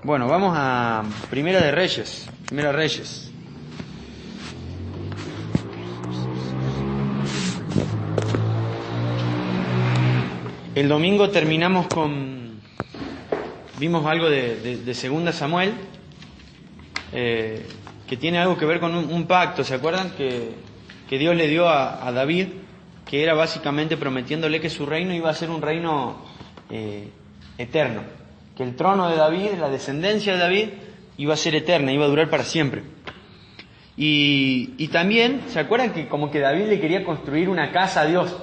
Bueno, vamos a Primera de Reyes. Primera Reyes. El domingo terminamos vimos algo de Segunda Samuel, que tiene algo que ver con un pacto. ¿Se acuerdan? Que Dios le dio a David, que era básicamente prometiéndole que su reino iba a ser un reino eterno. Que el trono de David, la descendencia de David, iba a ser eterna, iba a durar para siempre. Y también, ¿se acuerdan que como que David le quería construir una casa a Dios?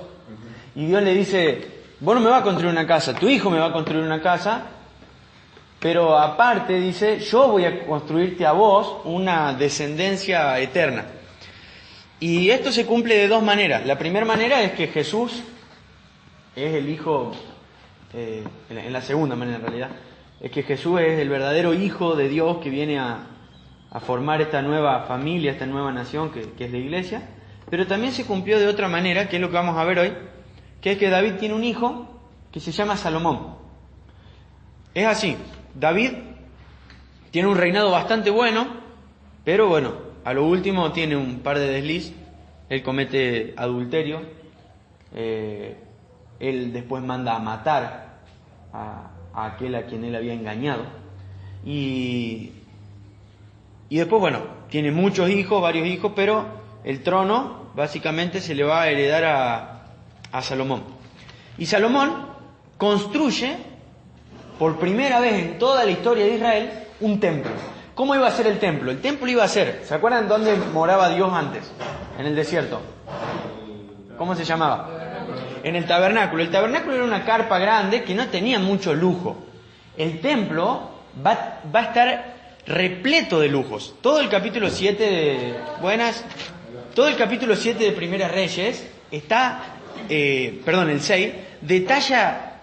Y Dios le dice: vos no me vas a construir una casa, tu hijo me va a construir una casa, pero aparte dice, yo voy a construirte a vos una descendencia eterna. Y esto se cumple de dos maneras. La primera manera es que Jesús es el hijo, en la segunda manera en realidad, es que Jesús es el verdadero hijo de Dios que viene a formar esta nueva familia, esta nueva nación que es la iglesia. Pero también se cumplió de otra manera, que es lo que vamos a ver hoy, que es que David tiene un hijo que se llama Salomón. Es así, David tiene un reinado bastante bueno, pero bueno, a lo último tiene un par de desliz. Él comete adulterio, él después manda a matar a aquel a quien él había engañado, y después, bueno, tiene muchos hijos, varios hijos, pero el trono básicamente se le va a heredar a Salomón. Y Salomón construye por primera vez en toda la historia de Israel un templo. ¿Cómo iba a ser el templo? El templo iba a ser, ¿se acuerdan dónde moraba Dios antes? En el desierto. ¿Cómo se llamaba? En el tabernáculo. El tabernáculo era una carpa grande que no tenía mucho lujo. El templo va a estar repleto de lujos. Todo el capítulo 7 de... Todo el capítulo 7 de Primera Reyes está... el 6, detalla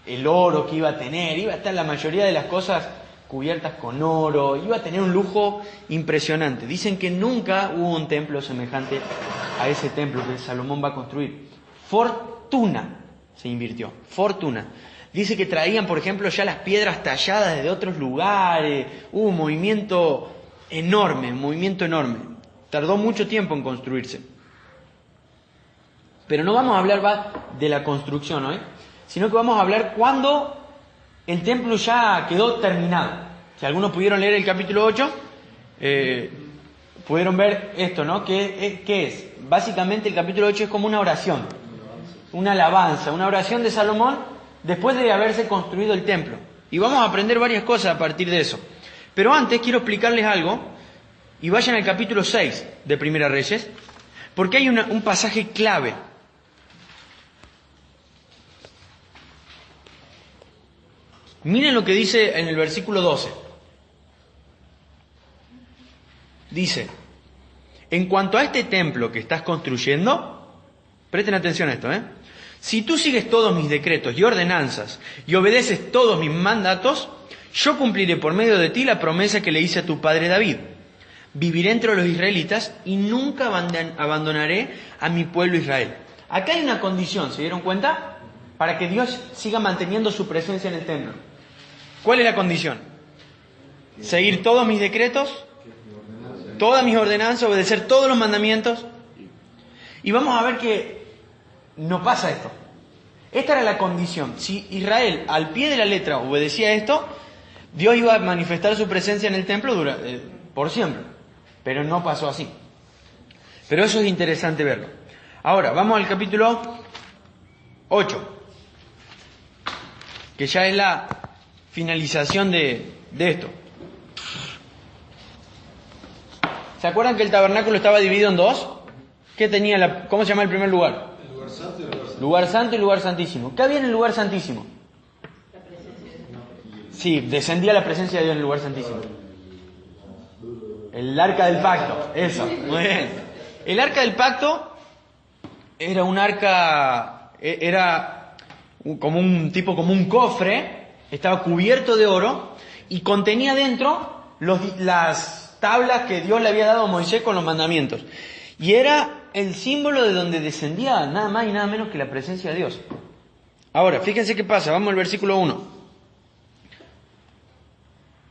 el oro que iba a tener. Iba a estar la mayoría de las cosas cubiertas con oro. Iba a tener un lujo impresionante. Dicen que nunca hubo un templo semejante a ese templo que Salomón va a construir. Fortuna se invirtió. Fortuna. Dice que traían, por ejemplo, ya las piedras talladas desde otros lugares. Hubo un movimiento enorme, Tardó mucho tiempo en construirse. Pero no vamos a hablar de la construcción hoy, sino que vamos a hablar cuando el templo ya quedó terminado. Si algunos pudieron leer el capítulo 8, pudieron ver esto, ¿no? ¿Qué es? Básicamente el capítulo 8 es como una oración, una alabanza, una oración de Salomón después de haberse construido el templo. Y vamos a aprender varias cosas a partir de eso. Pero antes quiero explicarles algo, y vayan al capítulo 6 de Primera Reyes, porque hay un pasaje clave. Miren lo que dice en el versículo 12. Dice: en cuanto a este templo que estás construyendo, presten atención a esto, si tú sigues todos mis decretos y ordenanzas y obedeces todos mis mandatos, yo cumpliré por medio de ti la promesa que le hice a tu padre David. Viviré entre los israelitas y nunca abandonaré a mi pueblo Israel. Acá hay una condición, ¿se dieron cuenta? Para que Dios siga manteniendo su presencia en el templo. ¿Cuál es la condición? Seguir todos mis decretos, todas mis ordenanzas, obedecer todos los mandamientos. Y vamos a ver que no pasa esto. Esta era la condición. Si Israel al pie de la letra obedecía esto, Dios iba a manifestar su presencia en el templo por siempre. Pero no pasó así. Pero eso es interesante verlo. Ahora, vamos al capítulo 8, que ya es la finalización de esto. ¿Se acuerdan que el tabernáculo estaba dividido en dos? ¿Qué tenía ¿cómo se llama el primer lugar? El lugar santo y el lugar santísimo. Lugar santo y lugar santísimo. ¿Qué había en el lugar santísimo? La presencia de Dios. Sí, descendía la presencia de Dios en el lugar santísimo. El arca del pacto, eso, muy bien. El arca del pacto era un arca, como un cofre, estaba cubierto de oro y contenía dentro las tablas que Dios le había dado a Moisés con los mandamientos. Y era el símbolo de donde descendía nada más y nada menos que la presencia de Dios. Ahora, fíjense qué pasa, vamos al versículo 1.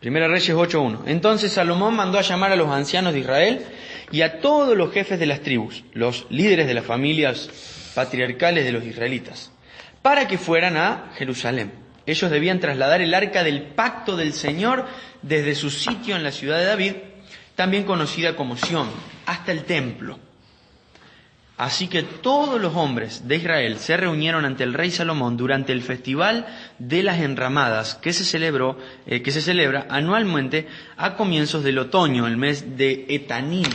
Primera Reyes 8:1. Entonces Salomón mandó a llamar a los ancianos de Israel y a todos los jefes de las tribus, los líderes de las familias patriarcales de los israelitas, para que fueran a Jerusalén. Ellos debían trasladar el arca del pacto del Señor desde su sitio en la ciudad de David, también conocida como Sión, hasta el templo. Así que todos los hombres de Israel se reunieron ante el rey Salomón durante el festival de las enramadas que se celebra anualmente a comienzos del otoño, el mes de Etanim.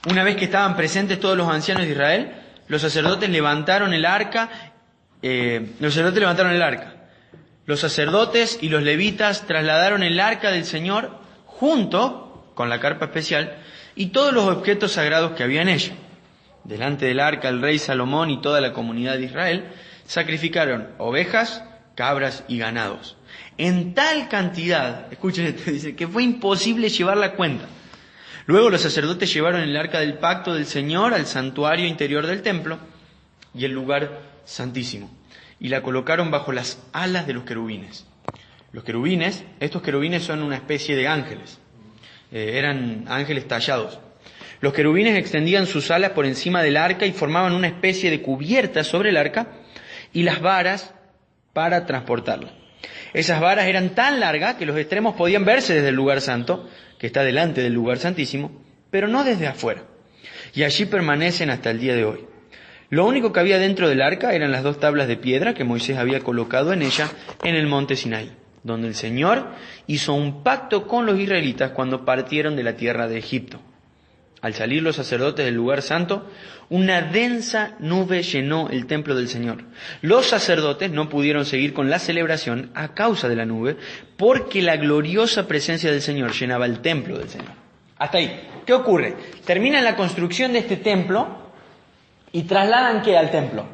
Una vez que estaban presentes todos los ancianos de Israel, los sacerdotes levantaron el arca. Los sacerdotes y los levitas trasladaron el arca del Señor junto con la carpa especial y todos los objetos sagrados que había en ella. Delante del arca, el rey Salomón y toda la comunidad de Israel sacrificaron ovejas, cabras y ganados. En tal cantidad, escuchen esto, dice, que fue imposible llevar la cuenta. Luego los sacerdotes llevaron el arca del pacto del Señor al santuario interior del templo y el lugar santísimo, y la colocaron bajo las alas de los querubines. Estos querubines son una especie de ángeles, eran ángeles tallados. Los querubines extendían sus alas por encima del arca y formaban una especie de cubierta sobre el arca y las varas para transportarla. Esas varas eran tan largas que los extremos podían verse desde el lugar santo, que está delante del lugar santísimo, pero no desde afuera. Y allí permanecen hasta el día de hoy. Lo único que había dentro del arca eran las 2 tablas de piedra que Moisés había colocado en ella en el monte Sinaí, donde el Señor hizo un pacto con los israelitas cuando partieron de la tierra de Egipto. Al salir los sacerdotes del lugar santo, una densa nube llenó el templo del Señor. Los sacerdotes no pudieron seguir con la celebración a causa de la nube, porque la gloriosa presencia del Señor llenaba el templo del Señor. Hasta ahí. ¿Qué ocurre? Terminan la construcción de este templo y trasladan ¿qué al templo?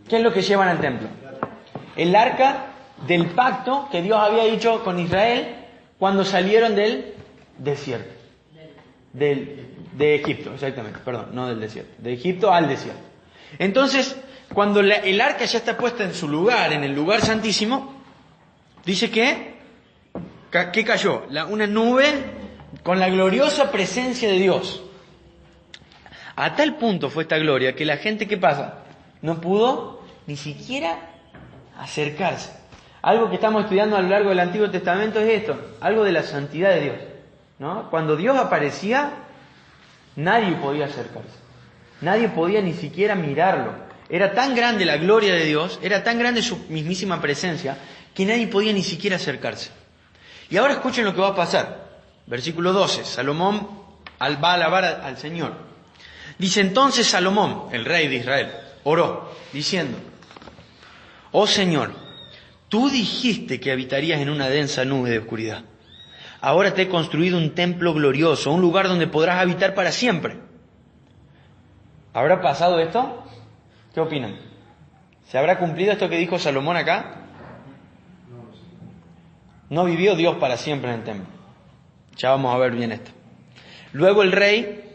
¿Qué es lo que llevan al templo? El arca del pacto que Dios había hecho con Israel cuando salieron del desierto. De Egipto, exactamente, perdón, no del desierto, de Egipto al desierto. Entonces, cuando el arca ya está puesta en su lugar, en el lugar santísimo, dice que cayó una nube con la gloriosa presencia de Dios. A tal punto fue esta gloria que la gente, ¿qué pasa? No pudo ni siquiera acercarse. Algo que estamos estudiando a lo largo del Antiguo Testamento es esto, algo de la santidad de Dios, ¿no? Cuando Dios aparecía, nadie podía acercarse. Nadie podía ni siquiera mirarlo. Era tan grande la gloria de Dios, era tan grande su mismísima presencia, que nadie podía ni siquiera acercarse. Y ahora escuchen lo que va a pasar. Versículo 12. Salomón va a alabar al Señor. Dice entonces Salomón, el rey de Israel, oró, diciendo: Oh Señor, tú dijiste que habitarías en una densa nube de oscuridad. Ahora te he construido un templo glorioso, un lugar donde podrás habitar para siempre. ¿Habrá pasado esto? ¿Qué opinan? ¿Se habrá cumplido esto que dijo Salomón acá? No vivió Dios para siempre en el templo. Ya vamos a ver bien esto. Luego el rey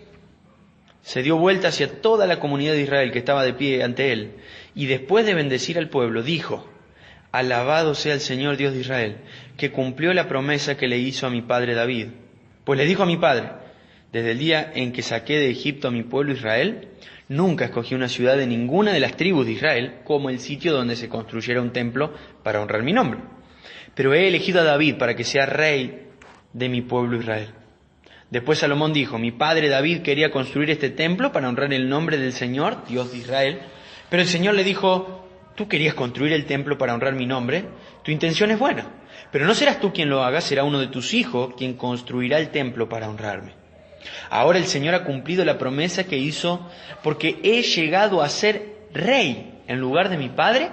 se dio vuelta hacia toda la comunidad de Israel que estaba de pie ante él, y después de bendecir al pueblo, dijo: Alabado sea el Señor Dios de Israel, que cumplió la promesa que le hizo a mi padre David. Pues le dijo a mi padre: desde el día en que saqué de Egipto a mi pueblo Israel, nunca escogí una ciudad de ninguna de las tribus de Israel como el sitio donde se construyera un templo para honrar mi nombre. Pero he elegido a David para que sea rey de mi pueblo Israel. Después Salomón dijo: mi padre David quería construir este templo para honrar el nombre del Señor, Dios de Israel. Pero el Señor le dijo: tú querías construir el templo para honrar mi nombre, tu intención es buena, pero no serás tú quien lo haga, será uno de tus hijos quien construirá el templo para honrarme. Ahora el Señor ha cumplido la promesa que hizo, porque he llegado a ser rey en lugar de mi padre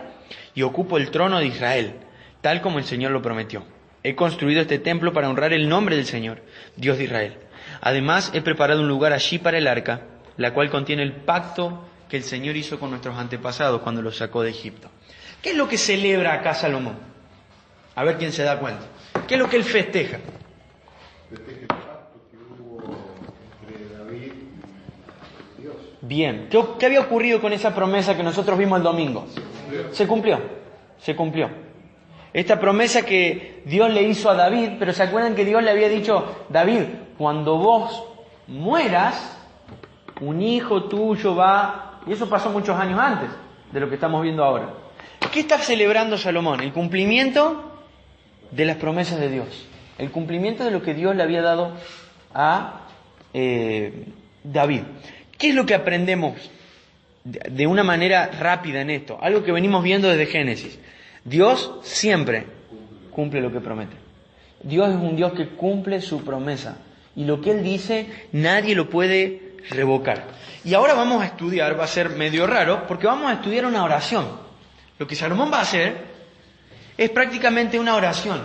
y ocupo el trono de Israel, tal como el Señor lo prometió. He construido este templo para honrar el nombre del Señor, Dios de Israel. Además he preparado un lugar allí para el arca, la cual contiene el pacto que el Señor hizo con nuestros antepasados cuando los sacó de Egipto. ¿Qué es lo que celebra acá Salomón? A ver quién se da cuenta. ¿Qué es lo que él festeja? Festeja el pacto que hubo entre David y Dios. Bien. ¿Qué había ocurrido con esa promesa que nosotros vimos el domingo? Se cumplió. Esta promesa que Dios le hizo a David, pero ¿se acuerdan que Dios le había dicho, David, cuando vos mueras, un hijo tuyo va... Y eso pasó muchos años antes de lo que estamos viendo ahora. ¿Qué está celebrando Salomón? El cumplimiento de las promesas de Dios. El cumplimiento de lo que Dios le había dado a David. ¿Qué es lo que aprendemos de una manera rápida en esto? Algo que venimos viendo desde Génesis. Dios siempre cumple lo que promete. Dios es un Dios que cumple su promesa. Y lo que Él dice, nadie lo puede revocar. Y ahora vamos a estudiar, va a ser medio raro, porque vamos a estudiar una oración. Lo que Salomón va a hacer es prácticamente una oración.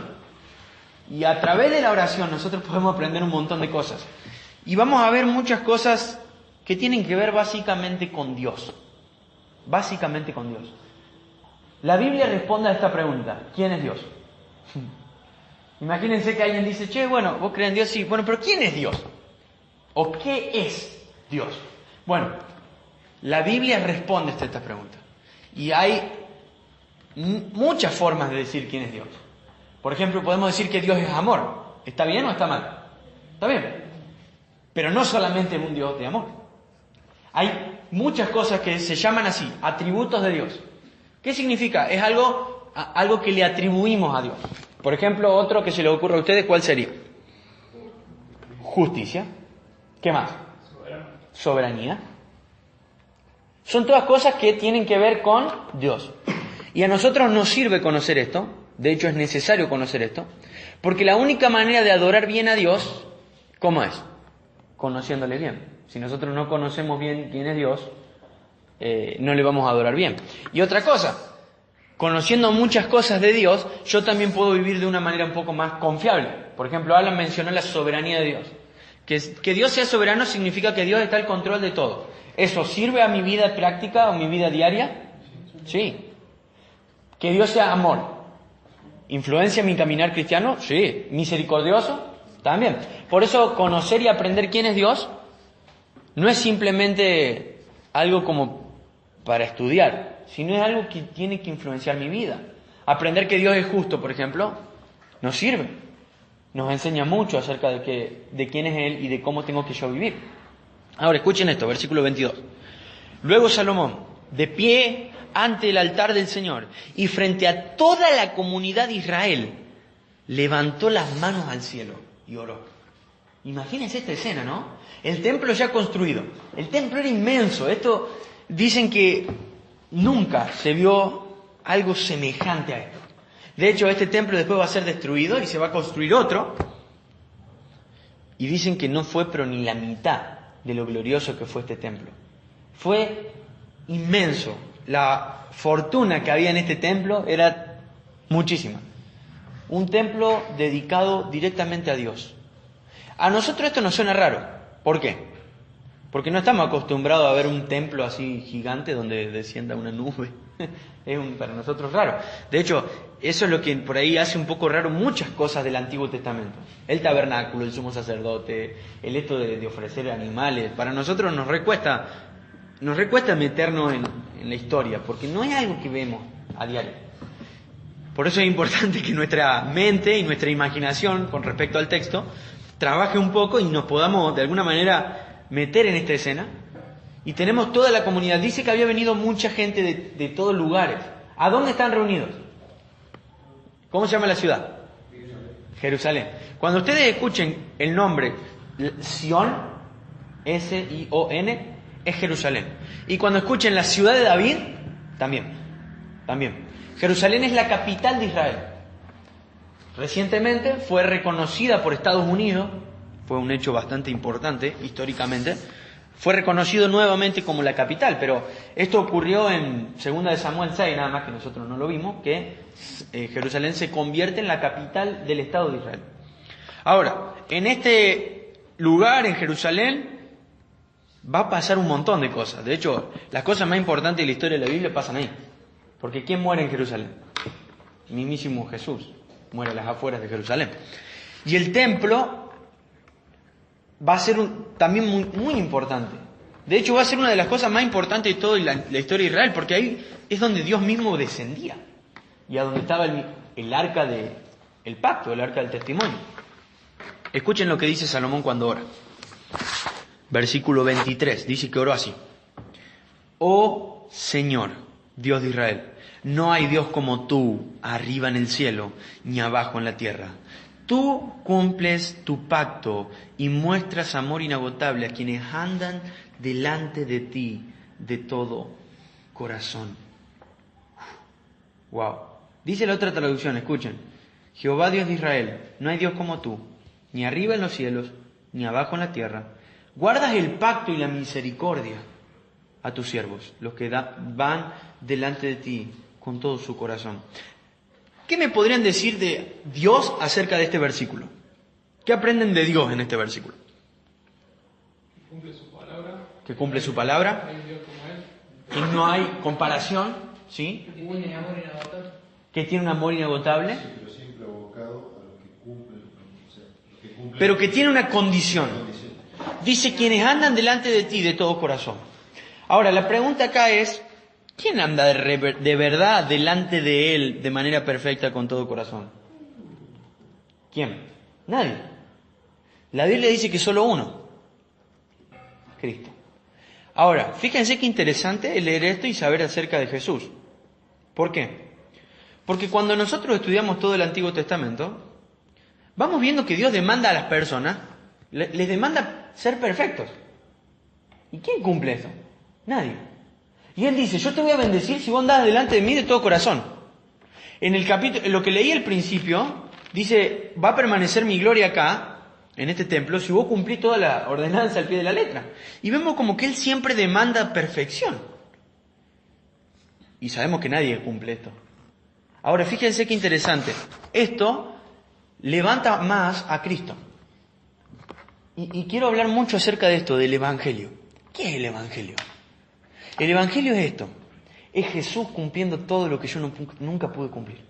Y a través de la oración nosotros podemos aprender un montón de cosas. Y vamos a ver muchas cosas que tienen que ver básicamente con Dios. Básicamente con Dios. La Biblia responde a esta pregunta: ¿quién es Dios? Imagínense que alguien dice, che, bueno, vos crees en Dios, sí, bueno, pero ¿quién es Dios? ¿O qué es Dios? Bueno, la Biblia responde a esta pregunta. Y hay muchas formas de decir quién es Dios. Por ejemplo, podemos decir que Dios es amor. ¿Está bien o está mal? Está bien. Pero no solamente es un Dios de amor. Hay muchas cosas que se llaman así, atributos de Dios. ¿Qué significa? Es algo que le atribuimos a Dios. Por ejemplo, otro que se le ocurra a ustedes, ¿cuál sería? Justicia. ¿Qué más? Soberanía. Son todas cosas que tienen que ver con Dios. Y a nosotros nos sirve conocer esto. De hecho, es necesario conocer esto. Porque la única manera de adorar bien a Dios, ¿cómo es? Conociéndole bien. Si nosotros no conocemos bien quién es Dios, no le vamos a adorar bien. Y otra cosa, conociendo muchas cosas de Dios, yo también puedo vivir de una manera un poco más confiable. Por ejemplo, Alan mencionó la soberanía de Dios. Que Dios sea soberano significa que Dios está al control de todo. ¿Eso sirve a mi vida práctica o mi vida diaria? Sí. Que Dios sea amor. ¿Influencia mi caminar cristiano? Sí. ¿Misericordioso? También. Por eso conocer y aprender quién es Dios no es simplemente algo como para estudiar, sino es algo que tiene que influenciar mi vida. Aprender que Dios es justo, por ejemplo, nos sirve. Nos enseña mucho acerca de quién es Él y de cómo tengo que yo vivir. Ahora, escuchen esto, versículo 22. Luego Salomón, de pie ante el altar del Señor y frente a toda la comunidad de Israel, levantó las manos al cielo y oró. Imagínense esta escena, ¿no? El templo ya construido. El templo era inmenso. Esto, dicen que nunca se vio algo semejante a esto. De hecho, este templo después va a ser destruido y se va a construir otro. Y dicen que no fue pero ni la mitad de lo glorioso que fue este templo. Fue inmenso. La fortuna que había en este templo era muchísima. Un templo dedicado directamente a Dios. A nosotros esto nos suena raro. ¿Por qué? Porque no estamos acostumbrados a ver un templo así gigante donde descienda una nube. Es para nosotros raro. De hecho, eso es lo que por ahí hace un poco raro muchas cosas del Antiguo Testamento. El tabernáculo, el sumo sacerdote, el hecho de ofrecer animales. Para nosotros nos recuesta meternos en la historia, porque no es algo que vemos a diario. Por eso es importante que nuestra mente y nuestra imaginación con respecto al texto trabaje un poco y nos podamos de alguna manera meter en esta escena. Y tenemos toda la comunidad. Dice que había venido mucha gente de todos lugares. ¿A dónde están reunidos? ¿Cómo se llama la ciudad? Jerusalén. Cuando ustedes escuchen el nombre Sion, S-I-O-N, es Jerusalén. Y cuando escuchen la ciudad de David, también. Jerusalén es la capital de Israel. Recientemente fue reconocida por Estados Unidos, fue un hecho bastante importante históricamente, fue reconocido nuevamente como la capital, pero esto ocurrió en 2 de Samuel 6, nada más que nosotros no lo vimos, que Jerusalén se convierte en la capital del Estado de Israel. Ahora, en este lugar, en Jerusalén, va a pasar un montón de cosas. De hecho, las cosas más importantes de la historia de la Biblia pasan ahí. Porque ¿quién muere en Jerusalén? El mismísimo Jesús muere a las afueras de Jerusalén. Y el templo va a ser también muy importante. De hecho, va a ser una de las cosas más importantes de toda la historia de Israel, porque ahí es donde Dios mismo descendía. Y a donde estaba el arca el pacto, el arca del testimonio. Escuchen lo que dice Salomón cuando ora. Versículo 23, dice que oró así. Oh Señor, Dios de Israel, no hay Dios como tú, arriba en el cielo, ni abajo en la tierra. Tú cumples tu pacto y muestras amor inagotable a quienes andan delante de ti de todo corazón. Wow. Dice la otra traducción, escuchen. Jehová Dios de Israel, no hay Dios como tú, ni arriba en los cielos, ni abajo en la tierra. Guardas el pacto y la misericordia a tus siervos, los que van delante de ti con todo su corazón. ¿Qué me podrían decir de Dios acerca de este versículo? ¿Qué aprenden de Dios en este versículo? Que cumple su palabra. Que cumple su palabra. No hay Dios como Él. Que no hay comparación, ¿sí? Que tiene amor inagotable. Que tiene un amor inagotable. Sí, pero siempre abocado a lo que cumple, o sea, lo que cumple. Pero que tiene una condición. Dice, quienes andan delante de ti de todo corazón. Ahora, la pregunta acá es, ¿quién anda de verdad delante de Él de manera perfecta con todo corazón? ¿Quién? Nadie. La Biblia dice que solo uno. Cristo. Ahora, fíjense qué interesante leer esto y saber acerca de Jesús. ¿Por qué? Porque cuando nosotros estudiamos todo el Antiguo Testamento, vamos viendo que Dios demanda a las personas, les demanda ser perfectos. ¿Y quién cumple eso? Nadie. Y Él dice, yo te voy a bendecir si vos andás delante de mí de todo corazón. En el capítulo, en lo que leí al principio, dice, va a permanecer mi gloria acá, en este templo, si vos cumplís toda la ordenanza al pie de la letra. Y vemos como que Él siempre demanda perfección. Y sabemos que nadie cumple esto. Ahora, fíjense qué interesante. Esto levanta más a Cristo. Y quiero hablar mucho acerca de esto, del Evangelio. ¿Qué es el Evangelio? El Evangelio es esto. Es Jesús cumpliendo todo lo que yo nunca pude cumplir.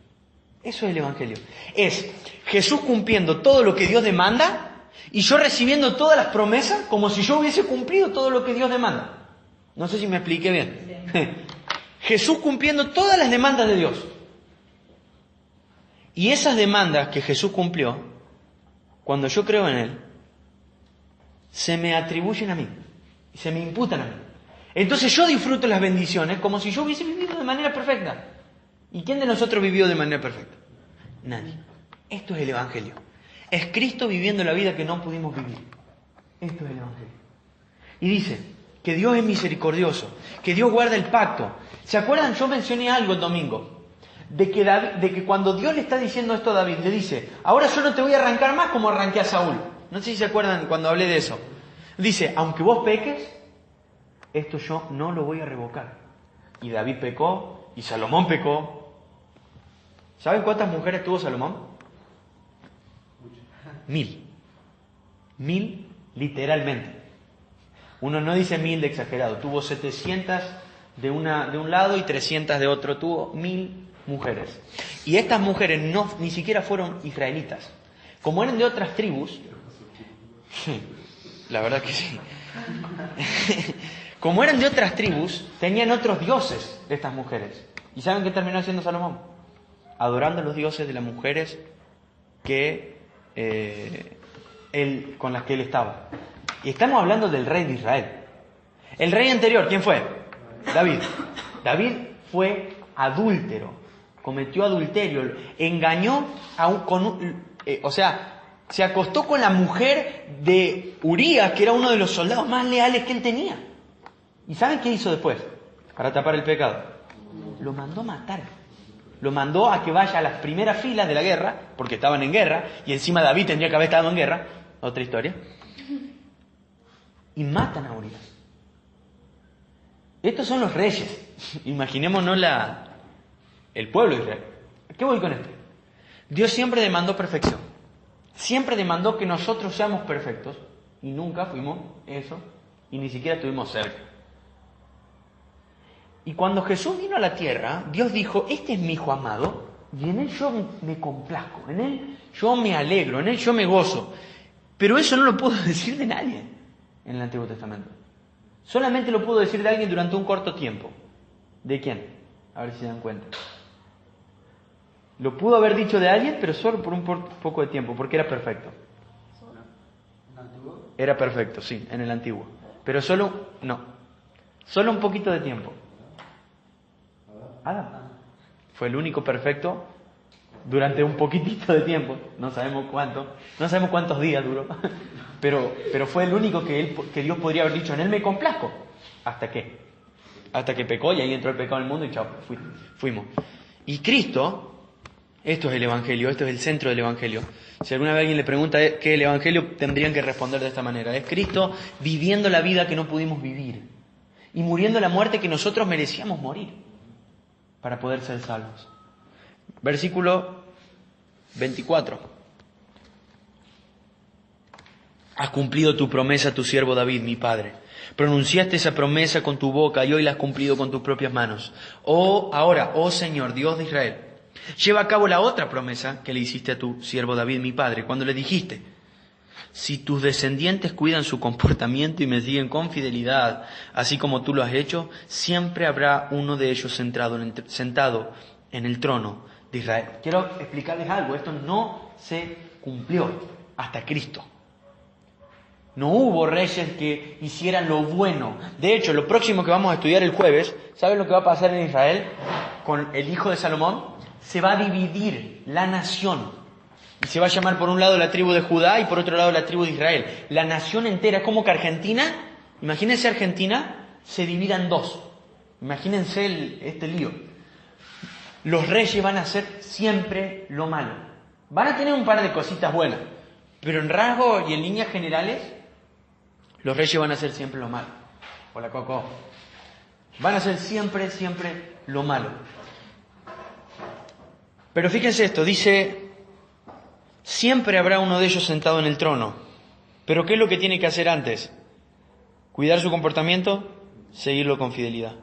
Eso es el Evangelio. Es Jesús cumpliendo todo lo que Dios demanda y yo recibiendo todas las promesas como si yo hubiese cumplido todo lo que Dios demanda. No sé si me expliqué bien. Sí. Jesús cumpliendo todas las demandas de Dios. Y esas demandas que Jesús cumplió, cuando yo creo en Él, se me atribuyen a mí. Y se me imputan a mí. Entonces yo disfruto las bendiciones como si yo hubiese vivido de manera perfecta. ¿Y quién de nosotros vivió de manera perfecta? Nadie. Esto es el Evangelio. Es Cristo viviendo la vida que no pudimos vivir. Esto es el Evangelio. Y dice que Dios es misericordioso, que Dios guarda el pacto. ¿Se acuerdan? Yo mencioné algo el domingo. De que cuando Dios le está diciendo esto a David, le dice, ahora yo no te voy a arrancar más como arranqué a Saúl. No sé si se acuerdan cuando hablé de eso. Dice, aunque vos peques, esto yo no lo voy a revocar. Y David pecó, y Salomón pecó. ¿Saben cuántas mujeres tuvo Salomón? 1000. 1000 literalmente. Uno no dice 1000 de exagerado. Tuvo 700 de un lado y 300 de otro. Tuvo 1000 mujeres. Y estas mujeres ni siquiera fueron israelitas. Como eran de otras tribus, la verdad que sí. Como eran de otras tribus, tenían otros dioses de estas mujeres. ¿Y saben qué terminó haciendo Salomón? Adorando a los dioses de las mujeres con las que él estaba. Y estamos hablando del rey de Israel. El rey anterior, ¿quién fue? David. David fue adúltero, cometió adulterio, engañó se acostó con la mujer de Urías, que era uno de los soldados más leales que él tenía. ¿Y saben qué hizo después? Para tapar el pecado. Lo mandó a matar. Lo mandó a que vaya a las primeras filas de la guerra, porque estaban en guerra, y encima David tendría que haber estado en guerra. Otra historia. Y matan a Urías. Estos son los reyes. Imaginémonos el pueblo de Israel. ¿Qué voy con esto? Dios siempre demandó perfección. Siempre demandó que nosotros seamos perfectos. Y nunca fuimos eso. Y ni siquiera estuvimos cerca. Y cuando Jesús vino a la tierra, Dios dijo, este es mi Hijo amado. Y en Él yo me complazco. En Él yo me alegro. En Él yo me gozo. Pero eso no lo puedo decir de nadie en el Antiguo Testamento. Solamente lo puedo decir de alguien durante un corto tiempo. ¿De quién? A ver si se dan cuenta. Lo pudo haber dicho de alguien, pero solo por un poco de tiempo, porque era perfecto. Era perfecto, sí, en el antiguo. Pero solo un poquito de tiempo. Adán fue el único perfecto durante un poquitito de tiempo. No sabemos cuántos días duró. Pero fue el único que Dios podría haber dicho, en él me complazco. ¿Hasta qué? Hasta que pecó y ahí entró el pecado en el mundo y chao, fuimos. Y Cristo, esto es el Evangelio, esto es el centro del Evangelio. Si alguna vez alguien le pregunta qué es el Evangelio, tendrían que responder de esta manera. Es Cristo viviendo la vida que no pudimos vivir y muriendo la muerte que nosotros merecíamos morir para poder ser salvos. Versículo 24. Has cumplido tu promesa a tu siervo David, mi padre. Pronunciaste esa promesa con tu boca y hoy la has cumplido con tus propias manos. Ahora, Señor, Dios de Israel, lleva a cabo la otra promesa que le hiciste a tu siervo David, mi padre, cuando le dijiste: si tus descendientes cuidan su comportamiento y me siguen con fidelidad, así como tú lo has hecho, siempre habrá uno de ellos sentado en el trono de Israel. Quiero explicarles algo, esto no se cumplió hasta Cristo. No hubo reyes que hicieran lo bueno. De hecho, lo próximo que vamos a estudiar el jueves, ¿saben lo que va a pasar en Israel con el hijo de Salomón? Se va a dividir la nación. Y se va a llamar por un lado la tribu de Judá y por otro lado la tribu de Israel. La nación entera, como que Argentina, imagínense Argentina, se divida en dos. Imagínense este lío. Los reyes van a hacer siempre lo malo. Van a tener un par de cositas buenas, pero en rasgos y en líneas generales, los reyes van a hacer siempre lo malo. Hola, Coco. Van a hacer siempre lo malo. Pero fíjense esto, dice: siempre habrá uno de ellos sentado en el trono. ¿Pero qué es lo que tiene que hacer antes? Cuidar su comportamiento, seguirlo con fidelidad.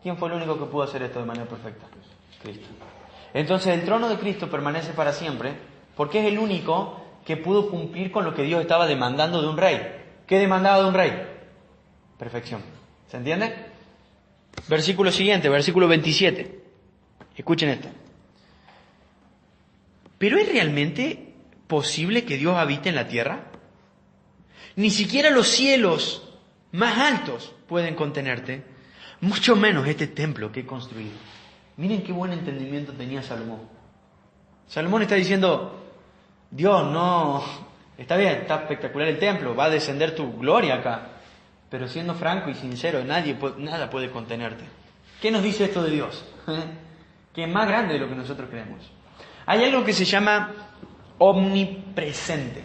¿Quién fue el único que pudo hacer esto de manera perfecta? Cristo. Entonces el trono de Cristo permanece para siempre, porque es el único que pudo cumplir con lo que Dios estaba demandando de un rey. ¿Qué demandaba de un rey? Perfección. ¿Se entiende? Versículo siguiente, versículo 27. Escuchen esto. ¿Pero es realmente posible que Dios habite en la tierra? Ni siquiera los cielos más altos pueden contenerte, mucho menos este templo que he construido. Miren qué buen entendimiento tenía Salomón. Salomón está diciendo: Dios, no, está bien, está espectacular el templo, va a descender tu gloria acá, pero siendo franco y sincero, nada puede contenerte. ¿Qué nos dice esto de Dios? Que es más grande de lo que nosotros creemos. Hay algo que se llama omnipresente.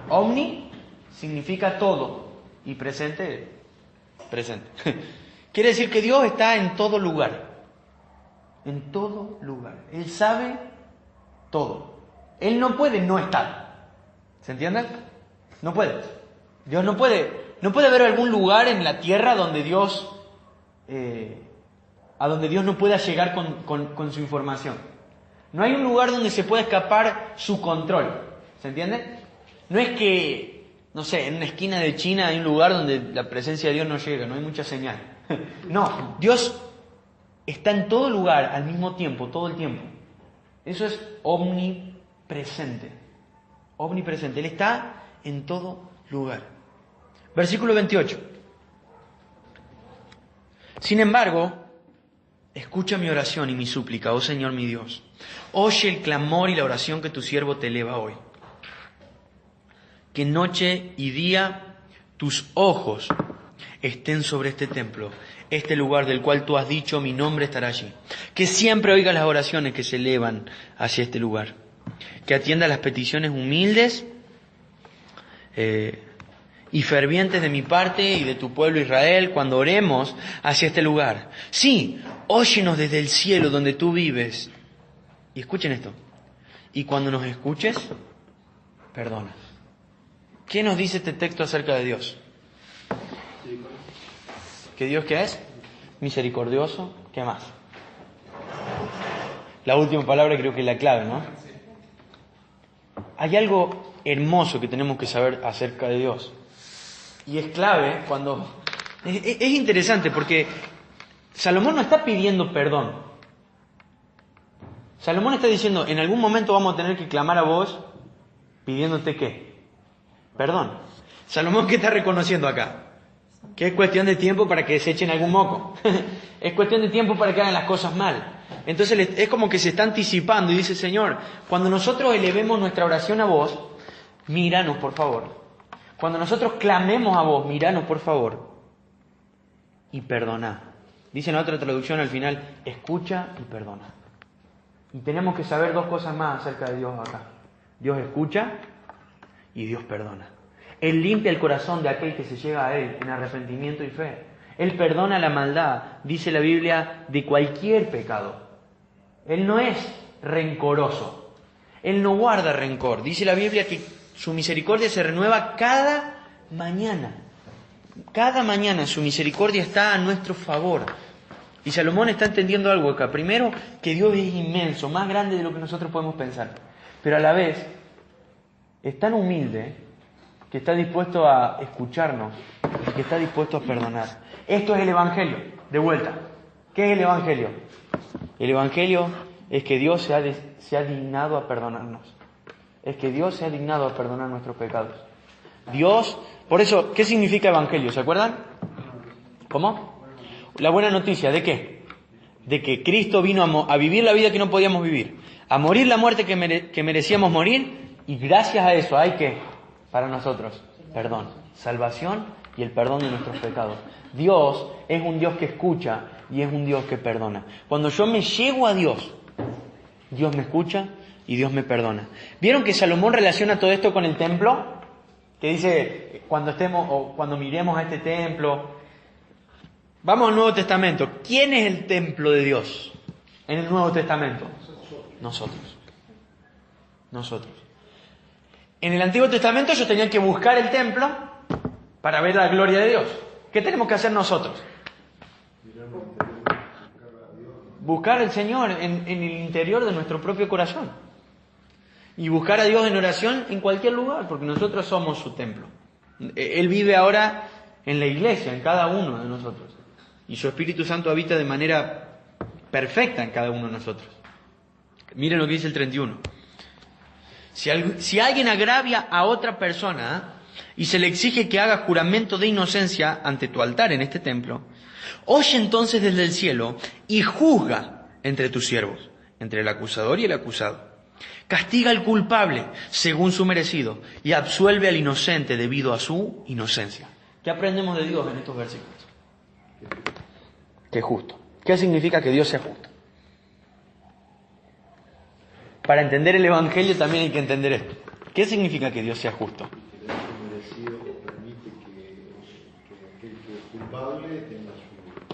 Omni significa todo y presente. Quiere decir que Dios está en todo lugar. En todo lugar. Él sabe todo. Él no puede no estar. ¿Se entiende? No puede. Dios no puede. No puede haber algún lugar en la tierra donde Dios, a donde Dios no pueda llegar con su información. No hay un lugar donde se pueda escapar su control. ¿Se entiende? No es que, no sé, en una esquina de China hay un lugar donde la presencia de Dios no llega, no hay mucha señal. No, Dios está en todo lugar al mismo tiempo, todo el tiempo. Eso es omnipresente. Omnipresente. Él está en todo lugar. Versículo 28. Sin embargo, escucha mi oración y mi súplica, oh Señor mi Dios. Oye el clamor y la oración que tu siervo te eleva hoy. Que noche y día tus ojos estén sobre este templo, este lugar del cual tú has dicho mi nombre estará allí. Que siempre oiga las oraciones que se elevan hacia este lugar. Que atienda las peticiones humildes y fervientes de mi parte y de tu pueblo Israel cuando oremos hacia este lugar. Sí, óyenos desde el cielo donde tú vives. Y escuchen esto. Y cuando nos escuches, perdona. ¿Qué nos dice este texto acerca de Dios? ¿Que Dios qué es? Misericordioso. ¿Qué más? La última palabra creo que es la clave, ¿no? Hay algo hermoso que tenemos que saber acerca de Dios. Y es clave cuando... Es interesante porque Salomón no está pidiendo perdón. Salomón está diciendo, en algún momento vamos a tener que clamar a vos pidiéndote ¿qué? Perdón. Salomón, ¿qué está reconociendo acá? Que es cuestión de tiempo para que se echen algún moco. Es cuestión de tiempo para que hagan las cosas mal. Entonces es como que se está anticipando y dice, Señor, cuando nosotros elevemos nuestra oración a vos, míranos por favor. Cuando nosotros clamemos a vos, míranos por favor. Y perdona. Dice en otra traducción al final, escucha y perdona. Y tenemos que saber dos cosas más acerca de Dios acá. Dios escucha y Dios perdona. Él limpia el corazón de aquel que se llega a Él en arrepentimiento y fe. Él perdona la maldad, dice la Biblia, de cualquier pecado. Él no es rencoroso. Él no guarda rencor. Dice la Biblia que su misericordia se renueva cada mañana. Cada mañana su misericordia está a nuestro favor. Y Salomón está entendiendo algo acá. Primero, que Dios es inmenso, más grande de lo que nosotros podemos pensar. Pero a la vez, es tan humilde que está dispuesto a escucharnos y que está dispuesto a perdonar. Esto es el Evangelio, de vuelta. ¿Qué es el Evangelio? El Evangelio es que Dios se ha dignado a perdonarnos. Es que Dios se ha dignado a perdonar nuestros pecados. Dios, por eso, ¿qué significa Evangelio? ¿Se acuerdan? ¿Cómo? La buena noticia, ¿de qué? De que Cristo vino a vivir la vida que no podíamos vivir, a morir la muerte que merecíamos morir, y gracias a eso hay que, para nosotros, perdón, salvación y el perdón de nuestros pecados. Dios es un Dios que escucha y es un Dios que perdona. Cuando yo me llego a Dios, Dios me escucha y Dios me perdona. ¿Vieron que Salomón relaciona todo esto con el templo? Que dice, cuando miremos a este templo, vamos al Nuevo Testamento. ¿Quién es el templo de Dios en el Nuevo Testamento? Nosotros. En el Antiguo Testamento ellos tenían que buscar el templo para ver la gloria de Dios. ¿Qué tenemos que hacer nosotros? Buscar al Señor en el interior de nuestro propio corazón. Y buscar a Dios en oración en cualquier lugar, porque nosotros somos su templo. Él vive ahora en la iglesia, en cada uno de nosotros. Y su Espíritu Santo habita de manera perfecta en cada uno de nosotros. Miren lo que dice el 31. Si alguien agravia a otra persona y se le exige que haga juramento de inocencia ante tu altar en este templo, oye entonces desde el cielo y juzga entre tus siervos, entre el acusador y el acusado. Castiga al culpable según su merecido y absuelve al inocente debido a su inocencia. ¿Qué aprendemos de Dios en estos versículos? Que es justo. ¿Qué significa que Dios sea justo? Para entender el Evangelio también hay que entender esto. ¿Qué significa que Dios sea justo? El derecho merecido permite que aquel que es culpable tenga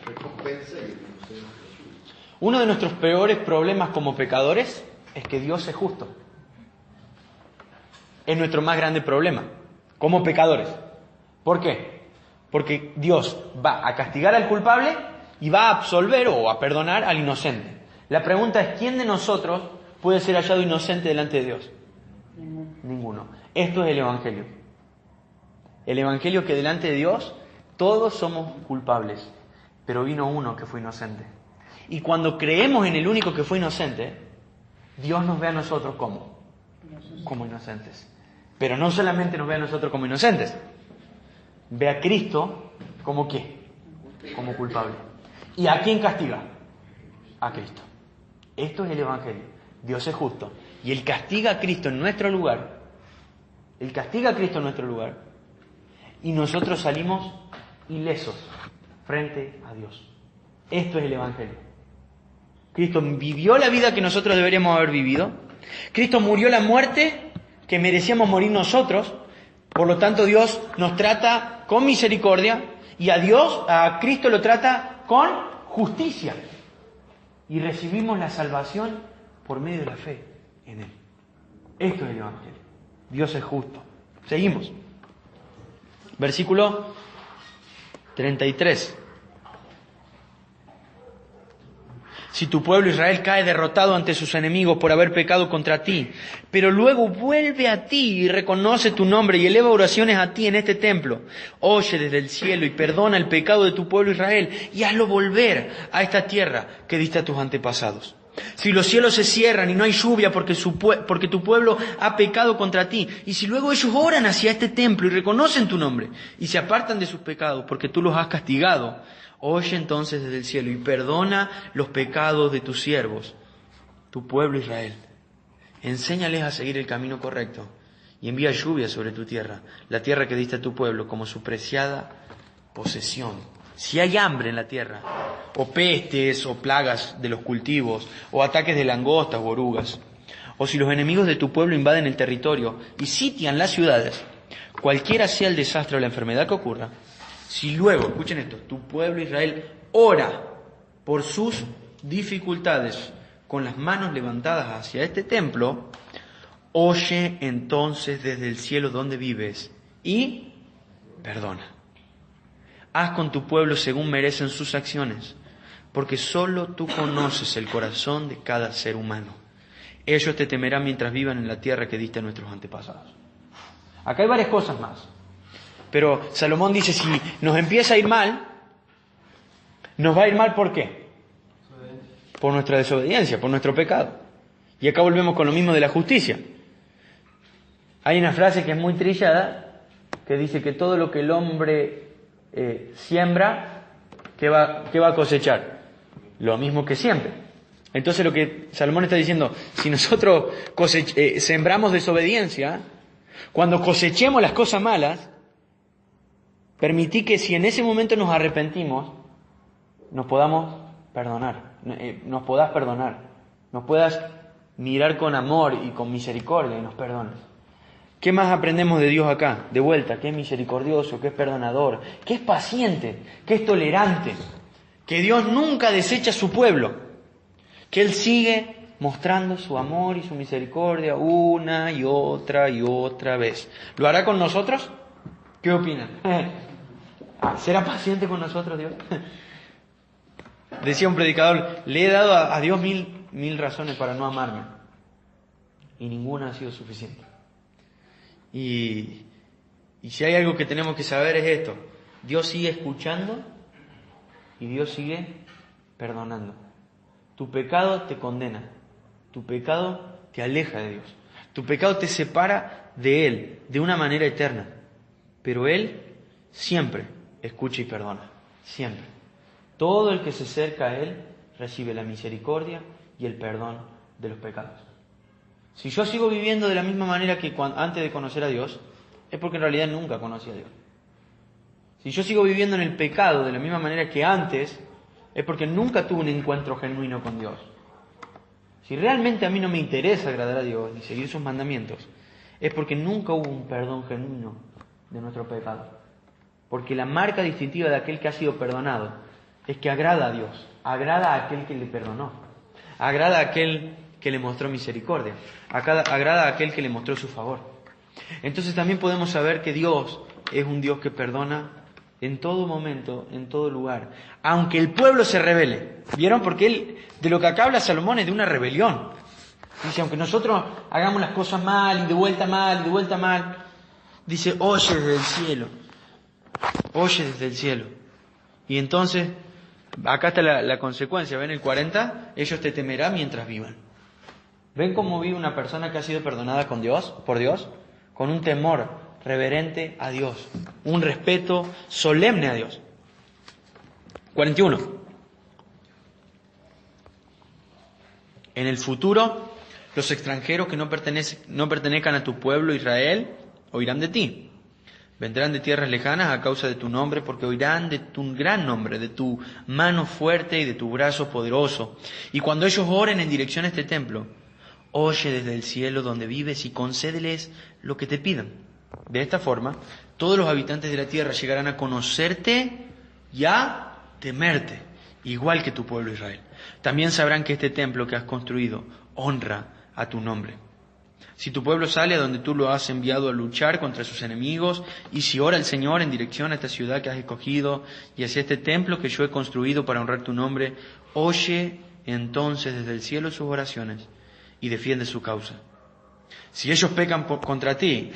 su recompensa y el inocente la suya. Uno de nuestros peores problemas como pecadores es que Dios es justo. Es nuestro más grande problema, como pecadores. ¿Por qué? Porque Dios va a castigar al culpable y va a absolver o a perdonar al inocente. La pregunta es, ¿quién de nosotros puede ser hallado inocente delante de Dios? Ninguno. Esto es el Evangelio. El Evangelio que delante de Dios todos somos culpables, pero vino uno que fue inocente. Y cuando creemos en el único que fue inocente, Dios nos ve a nosotros como inocentes. Pero no solamente nos ve a nosotros como inocentes, ve a Cristo como ¿qué? Como culpable. ¿Y a quién castiga? A Cristo. Esto es el Evangelio. Dios es justo. Y Él castiga a Cristo en nuestro lugar. Él castiga a Cristo en nuestro lugar. Y nosotros salimos ilesos frente a Dios. Esto es el Evangelio. Cristo vivió la vida que nosotros deberíamos haber vivido. Cristo murió la muerte que merecíamos morir nosotros. Por lo tanto, Dios nos trata con misericordia y a Cristo lo trata con justicia. Y recibimos la salvación por medio de la fe en Él. Esto es el Evangelio. Dios es justo. Seguimos. Versículo 33. Si tu pueblo Israel cae derrotado ante sus enemigos por haber pecado contra ti, pero luego vuelve a ti y reconoce tu nombre y eleva oraciones a ti en este templo, oye desde el cielo y perdona el pecado de tu pueblo Israel y hazlo volver a esta tierra que diste a tus antepasados. Si los cielos se cierran y no hay lluvia porque tu pueblo ha pecado contra ti, y si luego ellos oran hacia este templo y reconocen tu nombre y se apartan de sus pecados porque tú los has castigado, oye entonces desde el cielo y perdona los pecados de tus siervos, tu pueblo Israel. Enséñales a seguir el camino correcto y envía lluvia sobre tu tierra, la tierra que diste a tu pueblo como su preciada posesión. Si hay hambre en la tierra, o pestes, o plagas de los cultivos, o ataques de langostas o orugas, o si los enemigos de tu pueblo invaden el territorio y sitian las ciudades, cualquiera sea el desastre o la enfermedad que ocurra, si luego, escuchen esto, tu pueblo Israel ora por sus dificultades con las manos levantadas hacia este templo, oye entonces desde el cielo donde vives y perdona. Haz con tu pueblo según merecen sus acciones, porque solo tú conoces el corazón de cada ser humano. Ellos te temerán mientras vivan en la tierra que diste a nuestros antepasados. Acá hay varias cosas más, pero Salomón dice, si nos empieza a ir mal, nos va a ir mal ¿por qué? Por nuestra desobediencia, por nuestro pecado. Y acá volvemos con lo mismo de la justicia. Hay una frase que es muy trillada, que dice que todo lo que el hombre siembra, ¿qué va a cosechar? Lo mismo que siempre. Entonces lo que Salomón está diciendo, si nosotros sembramos desobediencia, cuando cosechemos las cosas malas, permití que si en ese momento nos arrepentimos, nos podamos perdonar, nos podás perdonar, nos puedas mirar con amor y con misericordia y nos perdones. ¿Qué más aprendemos de Dios acá? De vuelta, que es misericordioso, que es perdonador, que es paciente, que es tolerante, que Dios nunca desecha a su pueblo, que Él sigue mostrando su amor y su misericordia una y otra vez. ¿Lo hará con nosotros? ¿Qué opinan? ¿Será paciente con nosotros Dios? Decía un predicador, le he dado a Dios mil razones para no amarme y ninguna ha sido suficiente. Y si hay algo que tenemos que saber es esto, Dios sigue escuchando y Dios sigue perdonando. Tu pecado te condena, tu pecado te aleja de Dios, tu pecado te separa de Él de una manera eterna, pero Él siempre escucha y perdona, siempre. Todo el que se acerca a Él recibe la misericordia y el perdón de los pecados. Si yo sigo viviendo de la misma manera que antes de conocer a Dios, es porque en realidad nunca conocí a Dios. Si yo sigo viviendo en el pecado de la misma manera que antes, es porque nunca tuve un encuentro genuino con Dios. Si realmente a mí no me interesa agradar a Dios y seguir sus mandamientos, es porque nunca hubo un perdón genuino de nuestro pecado. Porque la marca distintiva de aquel que ha sido perdonado es que agrada a Dios, agrada a aquel que le perdonó, agrada a aquel que le mostró misericordia, agrada a aquel que le mostró su favor. Entonces también podemos saber que Dios es un Dios que perdona en todo momento, en todo lugar, aunque el pueblo se rebele. ¿Vieron? Porque de lo que acá habla Salomón es de una rebelión. Dice, aunque nosotros hagamos las cosas mal y de vuelta mal y de vuelta mal, dice, oye desde el cielo, oye desde el cielo. Y entonces, acá está la consecuencia, ¿ven? El 40, ellos te temerán mientras vivan. ¿Ven cómo vive una persona que ha sido perdonada por Dios? Con un temor reverente a Dios, un respeto solemne a Dios. 41. En el futuro, los extranjeros que no pertenezcan a tu pueblo Israel oirán de ti. Vendrán de tierras lejanas a causa de tu nombre, porque oirán de tu gran nombre, de tu mano fuerte y de tu brazo poderoso. Y cuando ellos oren en dirección a este templo, oye desde el cielo donde vives y concédeles lo que te pidan. De esta forma, todos los habitantes de la tierra llegarán a conocerte y a temerte, igual que tu pueblo Israel. También sabrán que este templo que has construido honra a tu nombre. Si tu pueblo sale a donde tú lo has enviado a luchar contra sus enemigos, y si ora el Señor en dirección a esta ciudad que has escogido y hacia este templo que yo he construido para honrar tu nombre, oye entonces desde el cielo sus oraciones y defiende su causa. Si ellos pecan contra ti,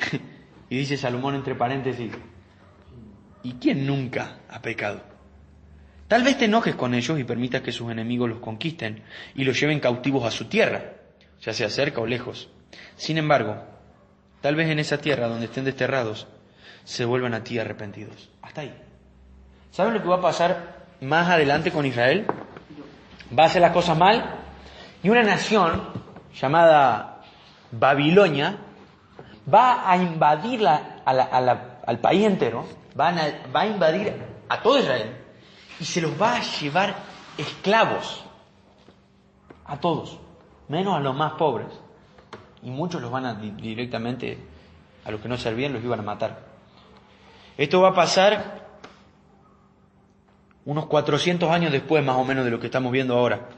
y dice Salomón entre paréntesis, ¿y quién nunca ha pecado? Tal vez te enojes con ellos y permitas que sus enemigos los conquisten y los lleven cautivos a su tierra, ya sea cerca o lejos. Sin embargo, tal vez en esa tierra donde estén desterrados, se vuelvan a ti arrepentidos. Hasta ahí. ¿Saben lo que va a pasar más adelante con Israel? Va a hacer las cosas mal y una nación llamada Babilonia va a invadir al país entero, va a invadir a todo Israel y se los va a llevar esclavos a todos, menos a los más pobres. Y muchos los van a directamente, a los que no servían, los iban a matar. Esto va a pasar unos 400 años después, más o menos, de lo que estamos viendo ahora.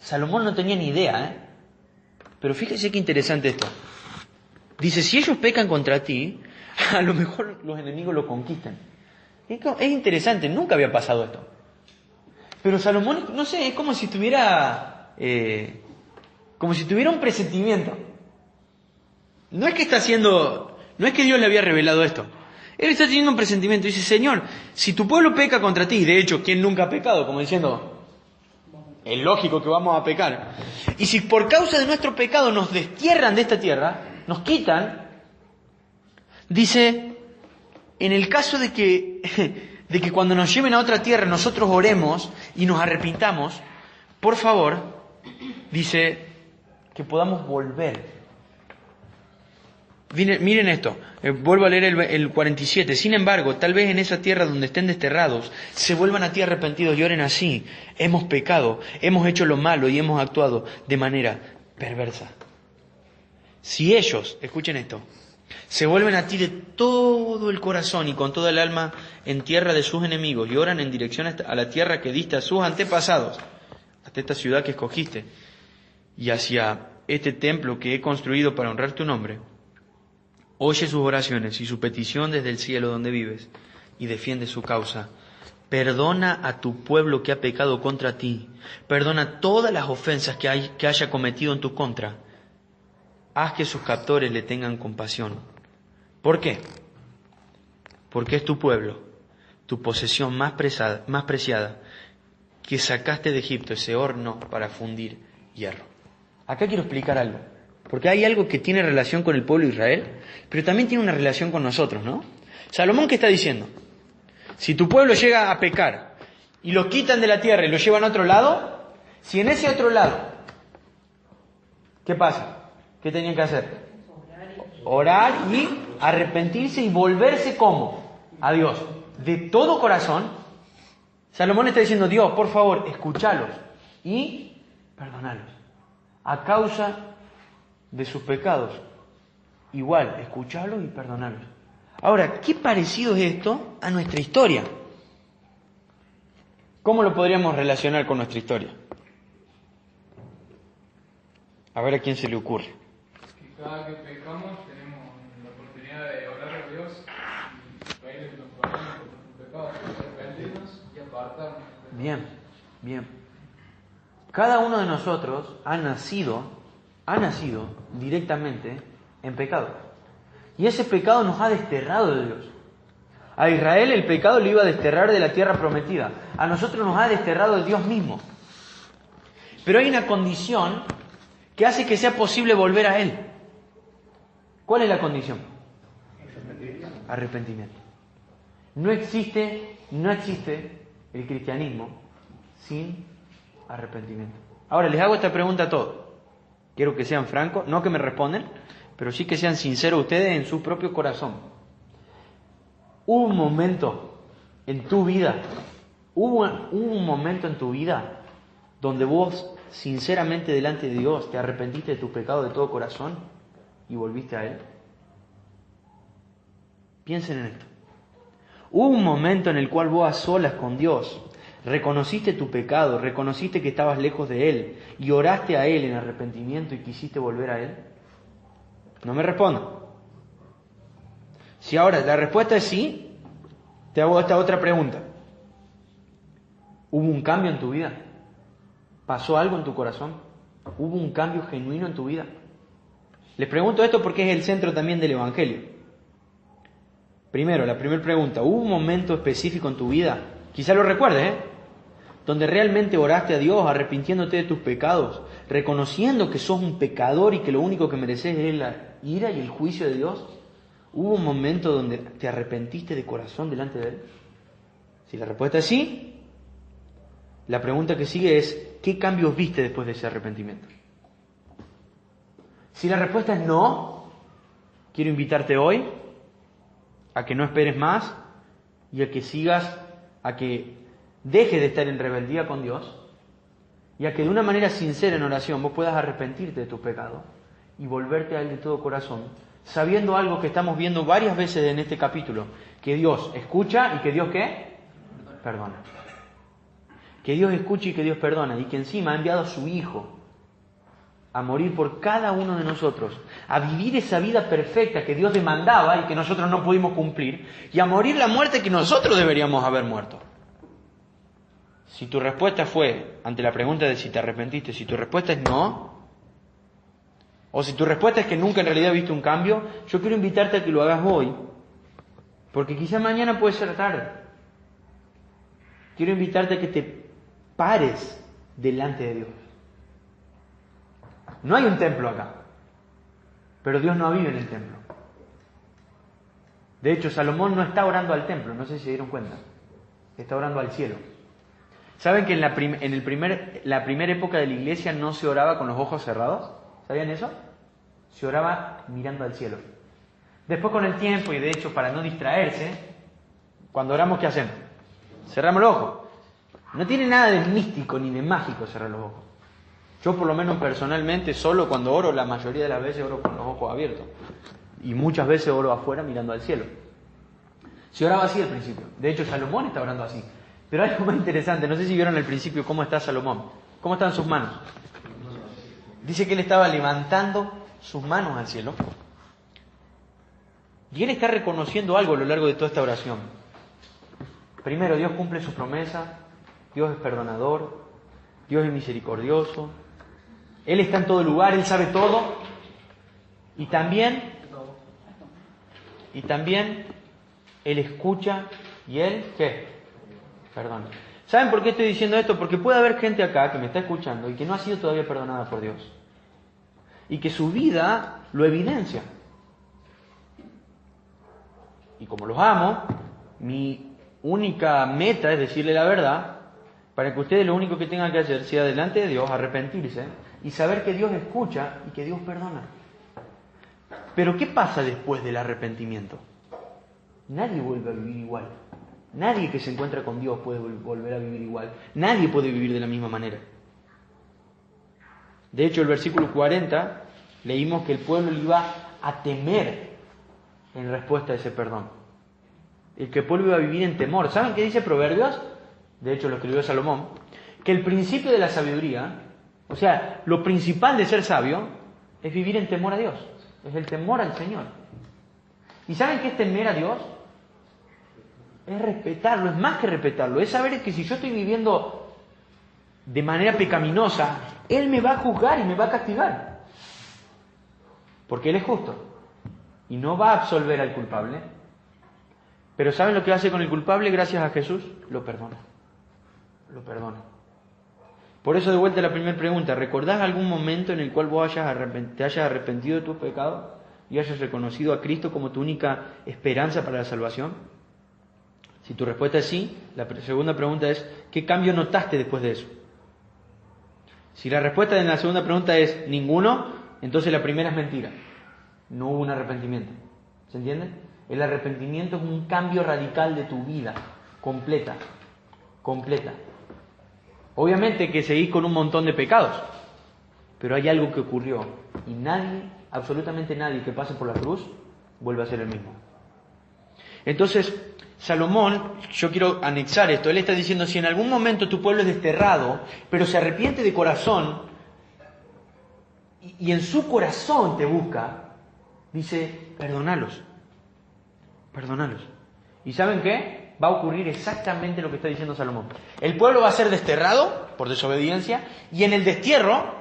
Salomón no tenía ni idea, pero fíjese qué interesante esto. Dice, si ellos pecan contra ti, a lo mejor los enemigos lo conquistan. Es interesante, nunca había pasado esto. Pero Salomón, no sé, es como si tuviera un presentimiento. No es que Dios le había revelado esto. Él está teniendo un presentimiento. Dice, Señor, si tu pueblo peca contra ti, de hecho, ¿quién nunca ha pecado? Como diciendo, es lógico que vamos a pecar. Y si por causa de nuestro pecado nos destierran de esta tierra, nos quitan, dice, en el caso de que cuando nos lleven a otra tierra nosotros oremos y nos arrepintamos, por favor, dice, que podamos volver. Miren esto, vuelvo a leer el 47. Sin embargo, tal vez en esa tierra donde estén desterrados, se vuelvan a ti arrepentidos y oren así. Hemos pecado, hemos hecho lo malo y hemos actuado de manera perversa. Si ellos, escuchen esto, se vuelven a ti de todo el corazón y con toda el alma en tierra de sus enemigos y oran en dirección a la tierra que diste a sus antepasados, hasta esta ciudad que escogiste, y hacia este templo que he construido para honrar tu nombre, oye sus oraciones y su petición desde el cielo donde vives y defiende su causa. Perdona a tu pueblo que ha pecado contra ti. Perdona todas las ofensas que haya cometido en tu contra. Haz que sus captores le tengan compasión. ¿Por qué? Porque es tu pueblo, tu posesión más preciada, que sacaste de Egipto, ese horno para fundir hierro. Acá quiero explicar algo. Porque hay algo que tiene relación con el pueblo de Israel, pero también tiene una relación con nosotros, ¿no? Salomón, ¿qué está diciendo? Si tu pueblo llega a pecar y lo quitan de la tierra y lo llevan a otro lado, si en ese otro lado, ¿qué pasa? ¿Qué tenían que hacer? Orar y arrepentirse y volverse ¿cómo? A Dios. De todo corazón. Salomón está diciendo, Dios, por favor, escúchalos y perdonalos. A causa de sus pecados. Igual, escucharlos y perdonarlos. Ahora, ¿qué parecido es esto a nuestra historia? ¿Cómo lo podríamos relacionar con nuestra historia? A ver a quién se le ocurre. Que cada que pecamos tenemos la oportunidad de orar a Dios y pedirle que nos perdone por nuestros pecados, arrepentirnos y apartarnos. Bien. Cada uno de nosotros ha nacido directamente en pecado. Y ese pecado nos ha desterrado de Dios. A Israel el pecado le iba a desterrar de la tierra prometida. A nosotros nos ha desterrado de Dios mismo. Pero hay una condición que hace que sea posible volver a Él. ¿Cuál es la condición? Arrepentimiento. No existe el cristianismo sin arrepentimiento. Ahora les hago esta pregunta a todos. Quiero que sean francos, no que me respondan, pero sí que sean sinceros ustedes en su propio corazón. Hubo un momento en tu vida donde vos sinceramente delante de Dios te arrepentiste de tu pecado de todo corazón y volviste a Él. Piensen en esto. Hubo un momento en el cual vos a solas con Dios reconociste tu pecado, reconociste que estabas lejos de Él y oraste a Él en arrepentimiento y quisiste volver a Él. No me respondan. Si ahora la respuesta es sí, te hago esta otra pregunta. ¿Hubo un cambio en tu vida? ¿Pasó algo en tu corazón? ¿Hubo un cambio genuino en tu vida? Les pregunto esto porque es el centro también del Evangelio. Primero, la primera pregunta, ¿hubo un momento específico en tu vida quizá lo recuerdes, donde realmente oraste a Dios arrepintiéndote de tus pecados, reconociendo que sos un pecador y que lo único que mereces es la ira y el juicio de Dios. ¿Hubo un momento donde te arrepentiste de corazón delante de Él? Si la respuesta es sí, la pregunta que sigue es, ¿qué cambios viste después de ese arrepentimiento? Si la respuesta es no, quiero invitarte hoy a que no esperes más y a que sigas, a que dejes de estar en rebeldía con Dios y a que de una manera sincera en oración vos puedas arrepentirte de tus pecados y volverte a Él de todo corazón, sabiendo algo que estamos viendo varias veces en este capítulo, que Dios escucha y que Dios ¿qué? Perdona. Que Dios escucha y que Dios perdona y que encima ha enviado a su Hijo a morir por cada uno de nosotros, a vivir esa vida perfecta que Dios demandaba y que nosotros no pudimos cumplir, y a morir la muerte que nosotros deberíamos haber muerto. Si tu respuesta fue, ante la pregunta de si te arrepentiste, si tu respuesta es no, o si tu respuesta es que nunca en realidad viste un cambio, yo quiero invitarte a que lo hagas hoy, porque quizá mañana puede ser tarde. Quiero invitarte a que te pares delante de Dios. No hay un templo acá, pero Dios no vive en el templo. De hecho, Salomón no está orando al templo, no sé si se dieron cuenta. Está orando al cielo. ¿Saben que en la primera época de la iglesia no se oraba con los ojos cerrados? ¿Sabían eso? Se oraba mirando al cielo. Después con el tiempo, y de hecho para no distraerse, cuando oramos, ¿qué hacemos? Cerramos los ojos. No tiene nada de místico ni de mágico cerrar los ojos. Yo por lo menos personalmente, solo cuando oro, la mayoría de las veces oro con los ojos abiertos. Y muchas veces oro afuera mirando al cielo. Se oraba así al principio. De hecho, Salomón está orando así. Pero hay algo más interesante. No sé si vieron al principio cómo está Salomón. ¿Cómo están sus manos? Dice que él estaba levantando sus manos al cielo. Y él está reconociendo algo a lo largo de toda esta oración. Primero, Dios cumple sus promesas. Dios es perdonador. Dios es misericordioso. Él está en todo lugar, Él sabe todo. Y también Él escucha y Él, ¿qué? Perdona. ¿Saben por qué estoy diciendo esto? Porque puede haber gente acá que me está escuchando y que no ha sido todavía perdonada por Dios. Y que su vida lo evidencia. Y como los amo, mi única meta es decirle la verdad, para que ustedes lo único que tengan que hacer sea delante de Dios, arrepentirse y saber que Dios escucha y que Dios perdona. Pero ¿qué pasa después del arrepentimiento? Nadie vuelve a vivir igual. Nadie que se encuentra con Dios puede volver a vivir igual. Nadie puede vivir de la misma manera. De hecho, el versículo 40 leímos que el pueblo le iba a temer en respuesta a ese perdón. El que el pueblo iba a vivir en temor. ¿Saben qué dice Proverbios? De hecho lo escribió Salomón, que el principio de la sabiduría, o sea, lo principal de ser sabio, es vivir en temor a Dios, es el temor al Señor. ¿Y saben qué es temer a Dios? Es respetarlo, es más que respetarlo, es saber que si yo estoy viviendo de manera pecaminosa, Él me va a juzgar y me va a castigar, porque Él es justo y no va a absolver al culpable. Pero ¿saben lo que hace con el culpable? Gracias a Jesús, lo perdona. Lo perdona. Por eso de vuelta la primera pregunta, ¿recordás algún momento en el cual vos te hayas arrepentido de tus pecados y hayas reconocido a Cristo como tu única esperanza para la salvación? Si tu respuesta es sí, la segunda pregunta es, ¿qué cambio notaste después de eso? Si la respuesta en la segunda pregunta es ninguno, entonces la primera es mentira. No hubo un arrepentimiento. ¿Se entiende? El arrepentimiento es un cambio radical de tu vida, completa. Obviamente que seguís con un montón de pecados, pero hay algo que ocurrió y nadie, absolutamente nadie que pase por la cruz vuelve a ser el mismo. Entonces, Salomón, yo quiero anexar esto, él está diciendo, si en algún momento tu pueblo es desterrado, pero se arrepiente de corazón y en su corazón te busca, dice, perdónalos. ¿Y saben qué? Va a ocurrir exactamente lo que está diciendo Salomón. El pueblo va a ser desterrado por desobediencia y en el destierro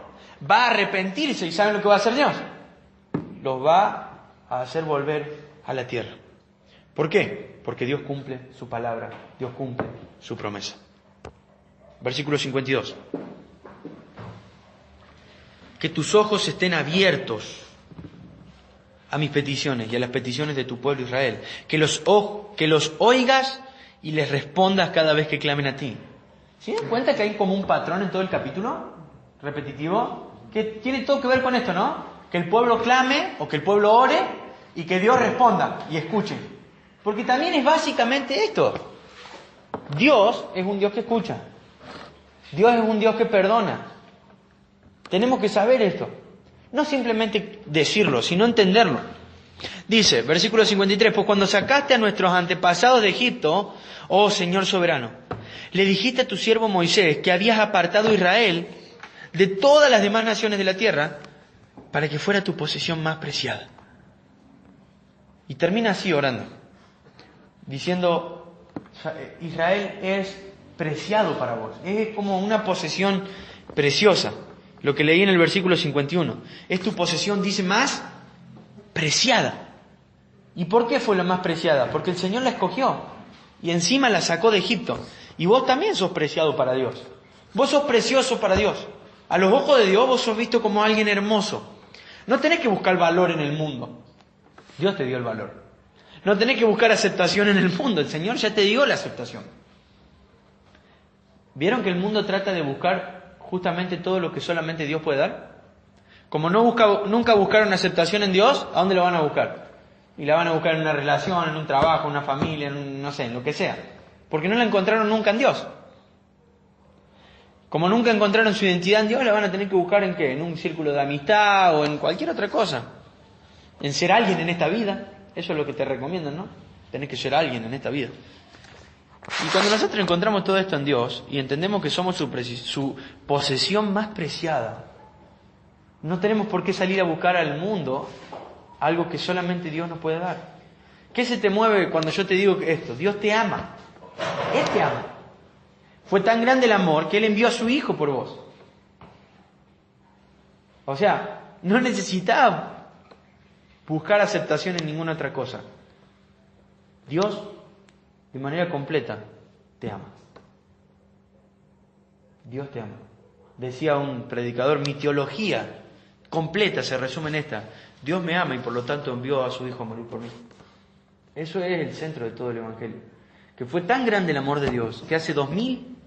va a arrepentirse. ¿Y saben lo que va a hacer Dios? Los va a hacer volver a la tierra. ¿Por qué? Porque Dios cumple su palabra, Dios cumple su promesa. Versículo 52. Que tus ojos estén abiertos a mis peticiones y a las peticiones de tu pueblo Israel. Que los oigas y les respondas cada vez que clamen a ti. ¿Se dan cuenta que hay como un patrón en todo el capítulo? Repetitivo. Que tiene todo que ver con esto, ¿no? Que el pueblo clame o que el pueblo ore y que Dios responda y escuche. Porque también es básicamente esto. Dios es un Dios que escucha. Dios es un Dios que perdona. Tenemos que saber esto. No simplemente decirlo, sino entenderlo. Dice, versículo 53, pues cuando sacaste a nuestros antepasados de Egipto, oh Señor soberano, le dijiste a tu siervo Moisés que habías apartado a Israel de todas las demás naciones de la tierra para que fuera tu posesión más preciada. Y termina así orando, diciendo, Israel es preciado para vos, es como una posesión preciosa. Lo que leí en el versículo 51, es tu posesión, dice, más preciada. ¿Y por qué fue la más preciada? Porque el Señor la escogió y encima la sacó de Egipto. Y vos también sos preciado para Dios. Vos sos precioso para Dios. A los ojos de Dios vos sos visto como alguien hermoso. No tenés que buscar valor en el mundo. Dios te dio el valor. No tenés que buscar aceptación en el mundo. El Señor ya te dio la aceptación. ¿Vieron que el mundo trata de buscar justamente todo lo que solamente Dios puede dar? Como nunca buscaron aceptación en Dios, ¿a dónde lo van a buscar? Y la van a buscar en una relación, en un trabajo, en una familia, no sé, en lo que sea. Porque no la encontraron nunca en Dios. Como nunca encontraron su identidad en Dios, la van a tener que buscar ¿en qué? En un círculo de amistad o en cualquier otra cosa. En ser alguien en esta vida. Eso es lo que te recomiendan, ¿no? Tenés que ser alguien en esta vida. Y cuando nosotros encontramos todo esto en Dios y entendemos que somos su posesión más preciada, no tenemos por qué salir a buscar al mundo algo que solamente Dios nos puede dar. ¿Qué se te mueve cuando yo te digo esto? Dios te ama. Él te ama. Fue tan grande el amor que Él envió a su Hijo por vos. O sea, no necesitaba buscar aceptación en ninguna otra cosa. Dios, de manera completa, te ama. Dios te ama. Decía un predicador, mi teología completa se resume en esta: Dios me ama y por lo tanto envió a su Hijo a morir por mí. Eso es el centro de todo el Evangelio. Que fue tan grande el amor de Dios que hace 2000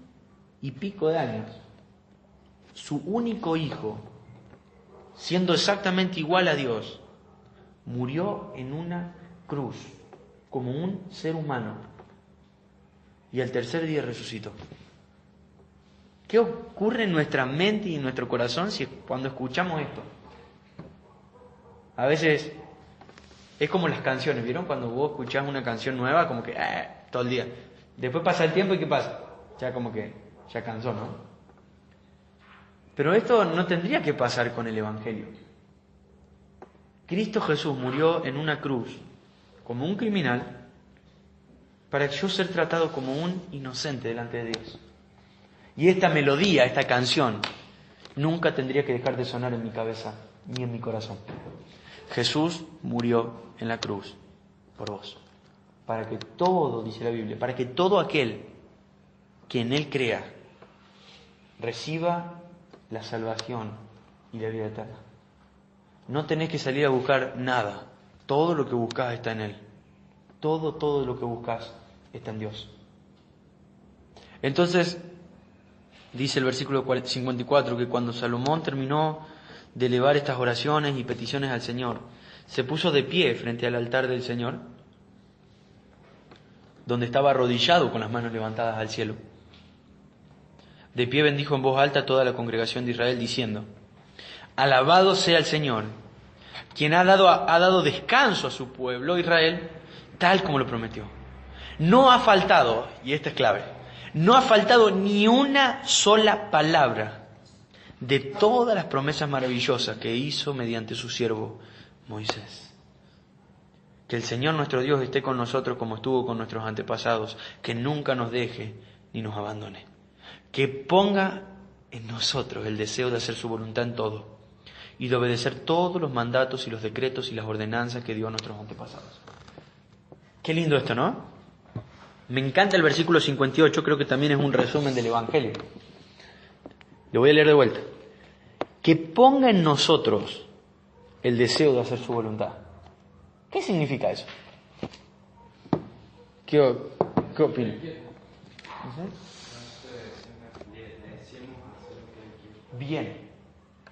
y pico de años, su único Hijo, siendo exactamente igual a Dios, murió en una cruz como un ser humano y al tercer día resucitó. ¿Qué ocurre en nuestra mente y en nuestro corazón cuando escuchamos esto? A veces es como las canciones, ¿vieron? Cuando vos escuchás una canción nueva, como que todo el día. Después pasa el tiempo y ¿qué pasa? Ya como que ya cansó, ¿no? Pero esto no tendría que pasar con el Evangelio. Cristo Jesús murió en una cruz como un criminal para yo ser tratado como un inocente delante de Dios. Y esta melodía, esta canción, nunca tendría que dejar de sonar en mi cabeza ni en mi corazón. Jesús murió en la cruz por vos. Para que todo, dice la Biblia, para que todo aquel que en Él crea reciba la salvación y la vida eterna. No tenés que salir a buscar nada. Todo lo que buscás está en Él. Todo lo que buscás está en Dios. Entonces, dice el versículo 54 que cuando Salomón terminó de elevar estas oraciones y peticiones al Señor, se puso de pie frente al altar del Señor, donde estaba arrodillado con las manos levantadas al cielo. De pie bendijo en voz alta a toda la congregación de Israel, diciendo: alabado sea el Señor, quien ha dado descanso a su pueblo Israel, tal como lo prometió. No ha faltado, y esta es clave, no ha faltado ni una sola palabra de todas las promesas maravillosas que hizo mediante su siervo Moisés. Que el Señor nuestro Dios esté con nosotros como estuvo con nuestros antepasados, que nunca nos deje ni nos abandone. Que ponga en nosotros el deseo de hacer su voluntad en todo y de obedecer todos los mandatos y los decretos y las ordenanzas que dio a nuestros antepasados. Qué lindo esto, ¿no? Me encanta el versículo 58, creo que también es un resumen del Evangelio. Lo voy a leer de vuelta. Que ponga en nosotros el deseo de hacer su voluntad. ¿Qué significa eso? ¿Qué opinan? Bien.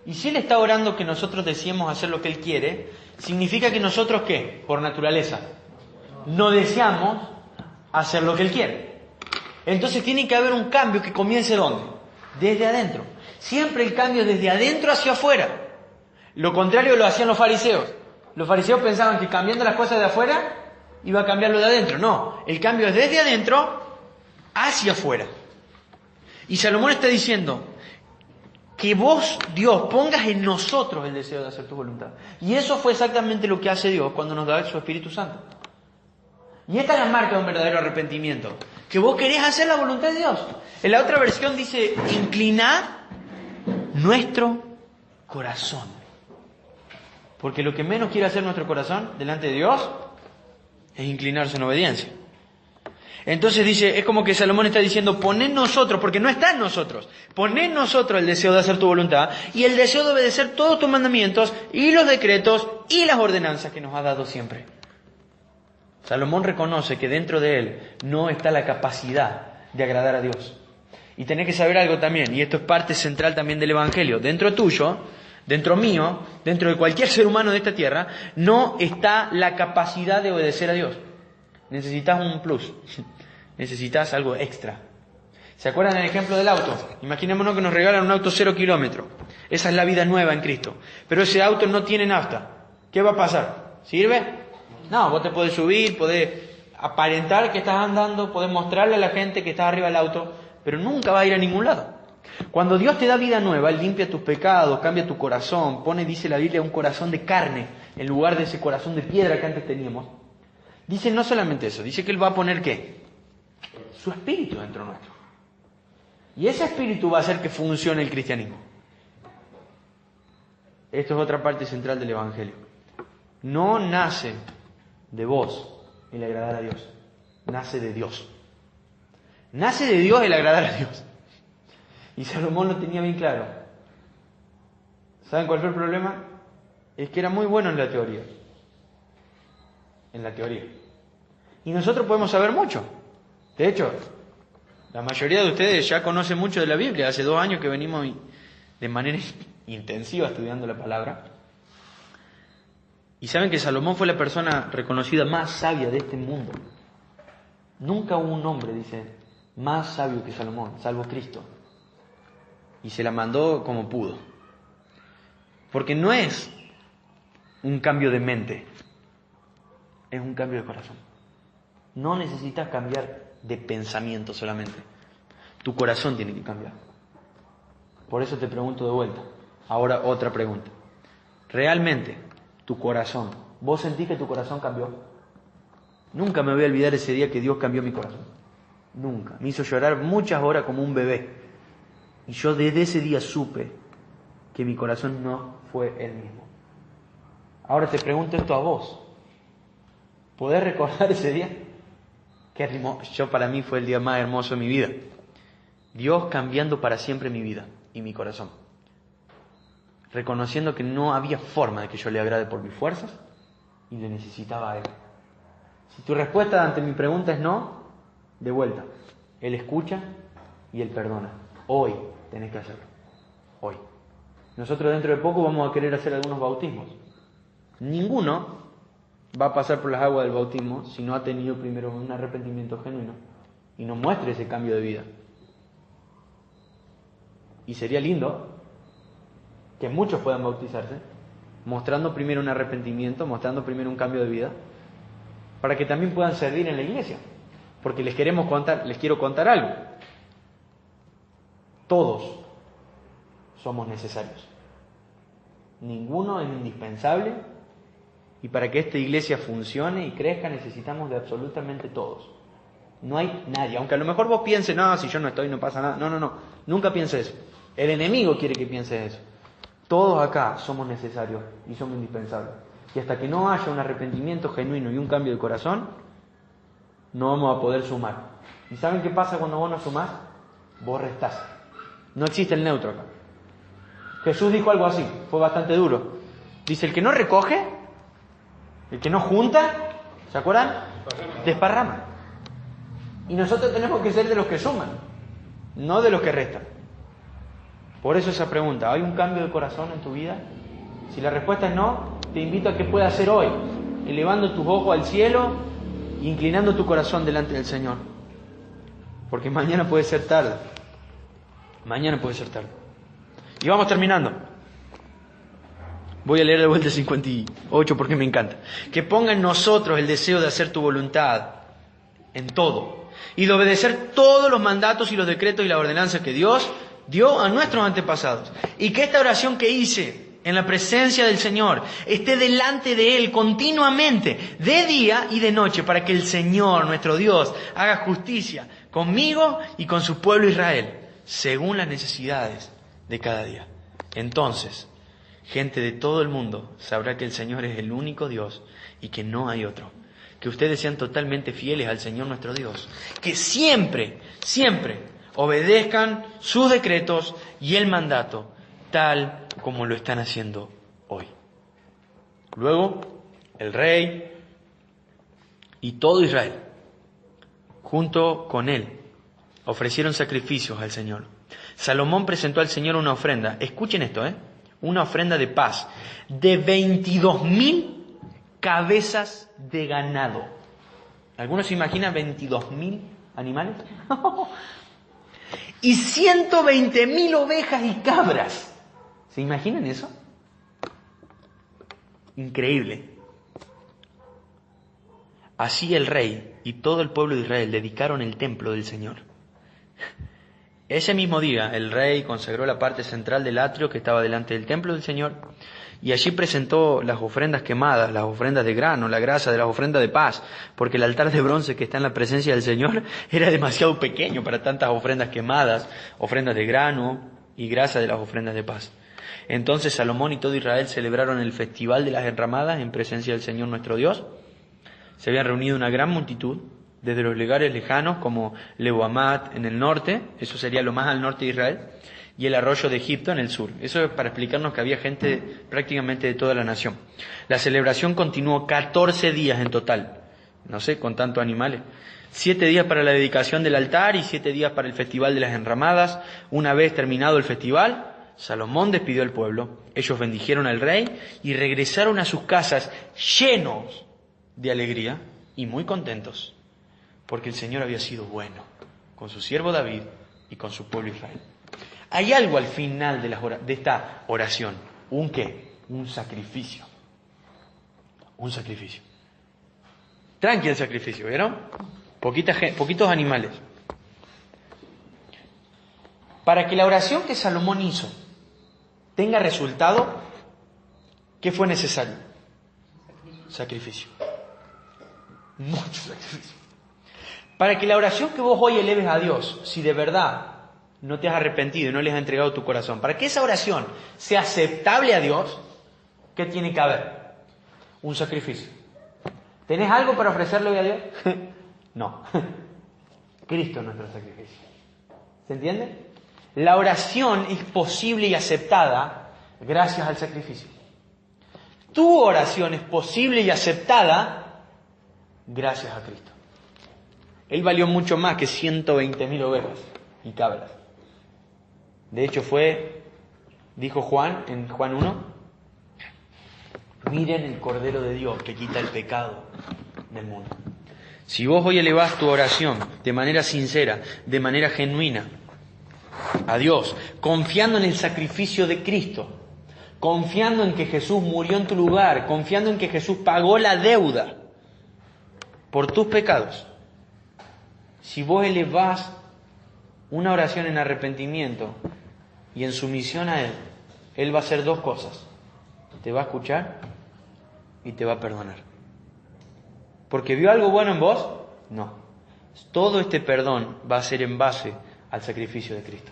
Y si Él está orando que nosotros deseemos hacer lo que Él quiere, significa que nosotros, ¿qué? Por naturaleza, no deseamos hacer lo que Él quiere. Entonces tiene que haber un cambio que comience ¿dónde? Desde adentro. Siempre el cambio es desde adentro hacia afuera. Lo contrario lo hacían los fariseos. Los fariseos pensaban que cambiando las cosas de afuera iba a cambiar lo de adentro. No, el cambio es desde adentro hacia afuera. Y Salomón está diciendo que vos, Dios, pongas en nosotros el deseo de hacer tu voluntad. Y eso fue exactamente lo que hace Dios cuando nos da su Espíritu Santo. Y esta es la marca de un verdadero arrepentimiento. Que vos querés hacer la voluntad de Dios. En la otra versión dice, inclinad nuestro corazón. Porque lo que menos quiere hacer nuestro corazón delante de Dios es inclinarse en obediencia. Entonces dice, es como que Salomón está diciendo, poned nosotros, porque no está en nosotros, poned nosotros el deseo de hacer tu voluntad y el deseo de obedecer todos tus mandamientos y los decretos y las ordenanzas que nos ha dado siempre. Salomón reconoce que dentro de él no está la capacidad de agradar a Dios. Y tenés que saber algo también, y esto es parte central también del Evangelio, dentro tuyo, dentro mío, dentro de cualquier ser humano de esta tierra, no está la capacidad de obedecer a Dios. Necesitas un plus, necesitas algo extra. ¿Se acuerdan del ejemplo del auto? Imaginémonos que nos regalan un auto 0 kilómetros. Esa es la vida nueva en Cristo. Pero ese auto no tiene nafta. ¿Qué va a pasar? ¿Sirve? No, vos te podés subir, podés aparentar que estás andando, podés mostrarle a la gente que estás arriba del auto, pero nunca va a ir a ningún lado. Cuando Dios te da vida nueva, Él limpia tus pecados, cambia tu corazón, pone, dice la Biblia, un corazón de carne en lugar de ese corazón de piedra que antes teníamos. Dice no solamente eso, dice que Él va a poner ¿qué? Su espíritu dentro nuestro. Y ese espíritu va a hacer que funcione el cristianismo. Esto es otra parte central del Evangelio. No nace de vos el agradar a Dios, nace de Dios. Nace de Dios el agradar a Dios. Y Salomón lo tenía bien claro. ¿Saben cuál fue el problema? Es que era muy bueno en la teoría. En la teoría. Y nosotros podemos saber mucho. De hecho, la mayoría de ustedes ya conocen mucho de la Biblia. Hace 2 años que venimos de manera intensiva estudiando la palabra. Y saben que Salomón fue la persona reconocida más sabia de este mundo. Nunca hubo un hombre, dice, más sabio que Salomón, salvo Cristo. Y se la mandó como pudo. Porque no es un cambio de mente, es un cambio de corazón. No necesitas cambiar de pensamiento solamente. Tu corazón tiene que cambiar. Por eso te pregunto de vuelta. Ahora otra pregunta. ¿Realmente tu corazón, vos sentís que tu corazón cambió? Nunca me voy a olvidar ese día que Dios cambió mi corazón. Nunca. Me hizo llorar muchas horas como un bebé. Y yo desde ese día supe que mi corazón no fue el mismo. Ahora te pregunto esto a vos. ¿Podés recordar ese día? Qué hermoso. Para mí fue el día más hermoso de mi vida. Dios cambiando para siempre mi vida y mi corazón. Reconociendo que no había forma de que yo le agrade por mis fuerzas y le necesitaba a Él. Si tu respuesta ante mi pregunta es no, de vuelta. Él escucha y Él perdona. Hoy tenés que hacerlo. Hoy. Nosotros dentro de poco vamos a querer hacer algunos bautismos. Ninguno va a pasar por las aguas del bautismo si no ha tenido primero un arrepentimiento genuino y nos muestre ese cambio de vida. Y sería lindo que muchos puedan bautizarse, mostrando primero un arrepentimiento, mostrando primero un cambio de vida, para que también puedan servir en la iglesia. Porque les quiero contar algo. Todos somos necesarios. Ninguno es indispensable. Y para que esta iglesia funcione y crezca necesitamos de absolutamente todos. No hay nadie. Aunque a lo mejor vos pienses, no, si yo no estoy no pasa nada. No. Nunca pienses eso. El enemigo quiere que pienses eso. Todos acá somos necesarios y somos indispensables. Y hasta que no haya un arrepentimiento genuino y un cambio de corazón, no vamos a poder sumar. ¿Y saben qué pasa cuando vos no sumás? Vos restás. No existe el neutro acá. Jesús dijo algo así, fue bastante duro. Dice, el que no recoge, el que no junta, ¿se acuerdan? Desparrama. Y nosotros tenemos que ser de los que suman, no de los que restan. Por eso esa pregunta, ¿hay un cambio de corazón en tu vida? Si la respuesta es no, te invito a que puedas hacer hoy, elevando tus ojos al cielo e inclinando tu corazón delante del Señor. Porque mañana puede ser tarde. Mañana puede ser tarde. Y vamos terminando. Voy a leer de vuelta el 58 porque me encanta. Que ponga en nosotros el deseo de hacer tu voluntad en todo y de obedecer todos los mandatos y los decretos y las ordenanzas que Dios dio a nuestros antepasados. Y que esta oración que hice en la presencia del Señor esté delante de Él continuamente, de día y de noche, para que el Señor, nuestro Dios, haga justicia conmigo y con su pueblo Israel, según las necesidades de cada día. Entonces, gente de todo el mundo sabrá que el Señor es el único Dios y que no hay otro. Que ustedes sean totalmente fieles al Señor nuestro Dios. Que siempre, siempre obedezcan sus decretos y el mandato, tal como lo están haciendo hoy. Luego, el rey y todo Israel, junto con él, ofrecieron sacrificios al Señor. Salomón presentó al Señor una ofrenda. Escuchen esto, una ofrenda de paz de 22.000 cabezas de ganado. ¿Algunos se imaginan 22.000 animales? Y 120.000 ovejas y cabras. ¿Se imaginan eso? Increíble. Así el rey y todo el pueblo de Israel dedicaron el templo del Señor. Ese mismo día el rey consagró la parte central del atrio que estaba delante del templo del Señor y allí presentó las ofrendas quemadas, las ofrendas de grano, la grasa de las ofrendas de paz, porque el altar de bronce que está en la presencia del Señor era demasiado pequeño para tantas ofrendas quemadas, ofrendas de grano y grasa de las ofrendas de paz. Entonces Salomón y todo Israel celebraron el festival de las enramadas en presencia del Señor nuestro Dios. Se habían reunido una gran multitud desde los lugares lejanos como Lebo-Hamat en el norte, eso sería lo más al norte de Israel, y el arroyo de Egipto en el sur. Eso es para explicarnos que había gente prácticamente de toda la nación. La celebración continuó 14 días en total, no sé, con tantos animales. 7 días para la dedicación del altar y 7 días para el festival de las enramadas. Una vez terminado el festival, Salomón despidió al pueblo, ellos bendijeron al rey y regresaron a sus casas llenos de alegría y muy contentos, porque el Señor había sido bueno con su siervo David y con su pueblo Israel. Hay algo al final de esta oración. ¿Un qué? Un sacrificio. Un sacrificio. Tranqui el sacrificio, ¿vieron? Poquitos animales. Para que la oración que Salomón hizo tenga resultado, ¿qué fue necesario? Sacrificio. Mucho sacrificio. Para que la oración que vos hoy eleves a Dios, si de verdad no te has arrepentido y no le has entregado tu corazón, para que esa oración sea aceptable a Dios, ¿qué tiene que haber? Un sacrificio. ¿Tenés algo para ofrecerle hoy a Dios? No. Cristo es nuestro sacrificio. ¿Se entiende? La oración es posible y aceptada gracias al sacrificio. Tu oración es posible y aceptada gracias a Cristo. Él valió mucho más que 120.000 ovejas y cabras. De hecho dijo Juan en Juan 1, miren el Cordero de Dios que quita el pecado del mundo. Si vos hoy elevás tu oración de manera sincera, de manera genuina, a Dios, confiando en el sacrificio de Cristo, confiando en que Jesús murió en tu lugar, confiando en que Jesús pagó la deuda por tus pecados, si vos elevás una oración en arrepentimiento y en sumisión a Él, Él va a hacer 2 cosas. Te va a escuchar y te va a perdonar. ¿Porque vio algo bueno en vos? No. Todo este perdón va a ser en base al sacrificio de Cristo.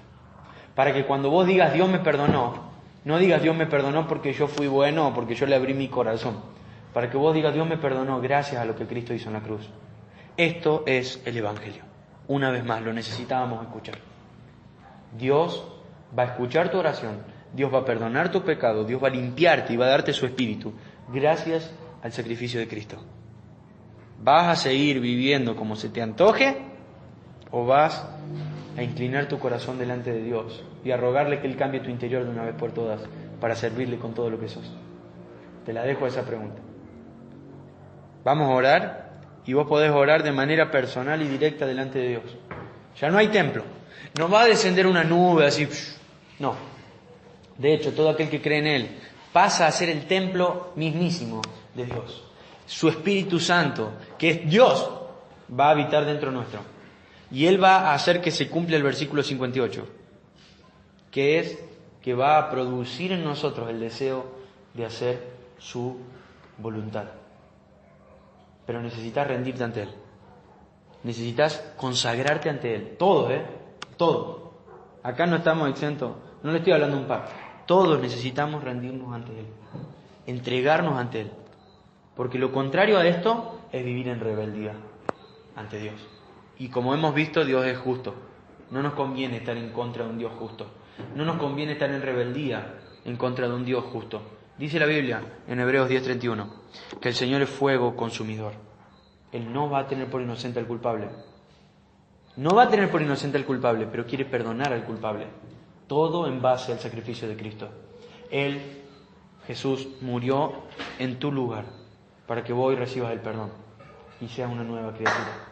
Para que cuando vos digas Dios me perdonó, no digas Dios me perdonó porque yo fui bueno o porque yo le abrí mi corazón. Para que vos digas Dios me perdonó gracias a lo que Cristo hizo en la cruz. Esto es el Evangelio. Una vez más, lo necesitábamos escuchar. Dios va a escuchar tu oración, Dios va a perdonar tu pecado, Dios va a limpiarte y va a darte su Espíritu, gracias al sacrificio de Cristo. ¿Vas a seguir viviendo como se te antoje o vas a inclinar tu corazón delante de Dios y a rogarle que Él cambie tu interior de una vez por todas para servirle con todo lo que sos? Te la dejo esa pregunta. Vamos a orar y vos podés orar de manera personal y directa delante de Dios. Ya no hay templo, no va a descender una nube así, no. De hecho, todo aquel que cree en Él pasa a ser el templo mismísimo de Dios. Su Espíritu Santo, que es Dios, va a habitar dentro nuestro. Y Él va a hacer que se cumpla el versículo 58, que es que va a producir en nosotros el deseo de hacer su voluntad. Pero necesitas rendirte ante Él. Necesitas consagrarte ante Él. Todos, Todos. Acá no estamos exentos. No le estoy hablando a un par. Todos necesitamos rendirnos ante Él. Entregarnos ante Él. Porque lo contrario a esto es vivir en rebeldía ante Dios. Y como hemos visto, Dios es justo. No nos conviene estar en contra de un Dios justo. No nos conviene estar en rebeldía en contra de un Dios justo. Dice la Biblia en Hebreos 10:31 que el Señor es fuego consumidor. Él no va a tener por inocente al culpable. No va a tener por inocente al culpable, pero quiere perdonar al culpable. Todo en base al sacrificio de Cristo. Él, Jesús, murió en tu lugar para que vos recibas el perdón y seas una nueva criatura.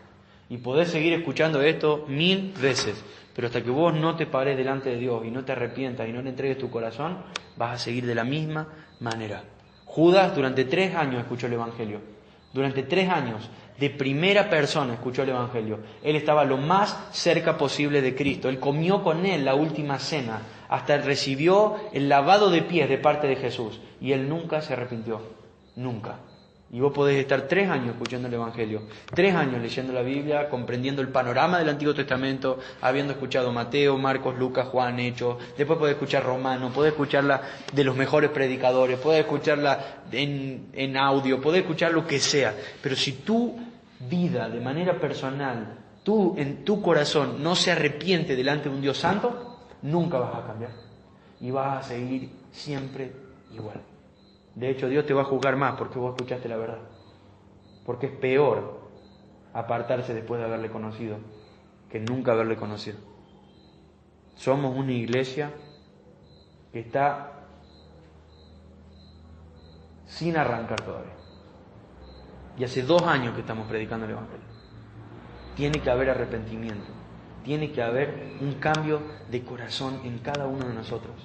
Y podés seguir escuchando esto 1000 veces, pero hasta que vos no te pares delante de Dios y no te arrepientas y no le entregues tu corazón, vas a seguir de la misma manera. Judas durante 3 años escuchó el Evangelio. Durante 3 años, de primera persona escuchó el Evangelio. Él estaba lo más cerca posible de Cristo. Él comió con Él la última cena, hasta recibió el lavado de pies de parte de Jesús. Y Él nunca se arrepintió. Nunca. Y vos podés estar 3 años escuchando el Evangelio, 3 años leyendo la Biblia, comprendiendo el panorama del Antiguo Testamento, habiendo escuchado Mateo, Marcos, Lucas, Juan, Hechos. Después podés escuchar Romanos, podés escucharla de los mejores predicadores, podés escucharla en audio, podés escuchar lo que sea. Pero si tu vida de manera personal, tú en tu corazón no se arrepiente delante de un Dios santo, nunca vas a cambiar. Y vas a seguir siempre igual. De hecho, Dios te va a juzgar más porque vos escuchaste la verdad. Porque es peor apartarse después de haberle conocido que nunca haberle conocido. Somos una iglesia que está sin arrancar todavía. Y hace 2 años que estamos predicando el Evangelio. Tiene que haber arrepentimiento. Tiene que haber un cambio de corazón en cada uno de nosotros.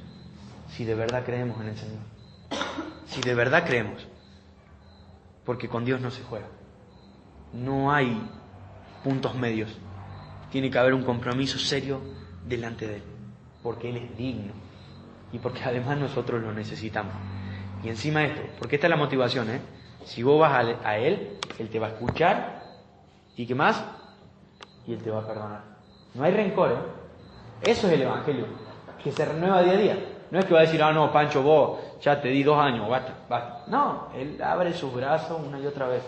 Si de verdad creemos en el Señor. Si de verdad creemos, porque con Dios no se juega, no hay puntos medios, tiene que haber un compromiso serio delante de Él, porque Él es digno y porque además nosotros lo necesitamos. Y encima de esto, porque esta es la motivación, si vos vas a Él, Él te va a escuchar y ¿qué más? Y Él te va a perdonar. No hay rencor, Eso es el Evangelio, que se renueva día a día. No es que va a decir, no, Pancho, vos ya te di 2 años, basta. No, Él abre sus brazos una y otra vez.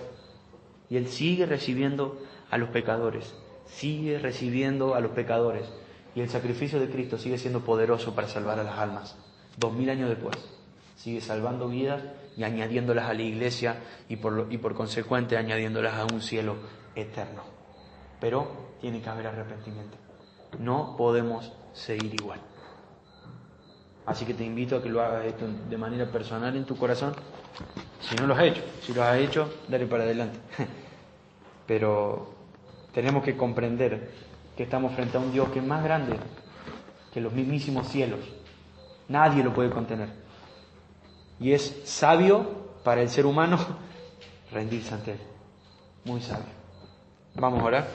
Y Él sigue recibiendo a los pecadores. Sigue recibiendo a los pecadores. Y el sacrificio de Cristo sigue siendo poderoso para salvar a las almas. 2000 años después. Sigue salvando vidas y añadiéndolas a la iglesia y por consecuente añadiéndolas a un cielo eterno. Pero tiene que haber arrepentimiento. No podemos seguir igual. Así que te invito a que lo hagas esto de manera personal en tu corazón. Si no lo has hecho, dale para adelante. Pero tenemos que comprender que estamos frente a un Dios que es más grande que los mismísimos cielos. Nadie lo puede contener. Y es sabio para el ser humano rendirse ante Él. Muy sabio. Vamos a orar.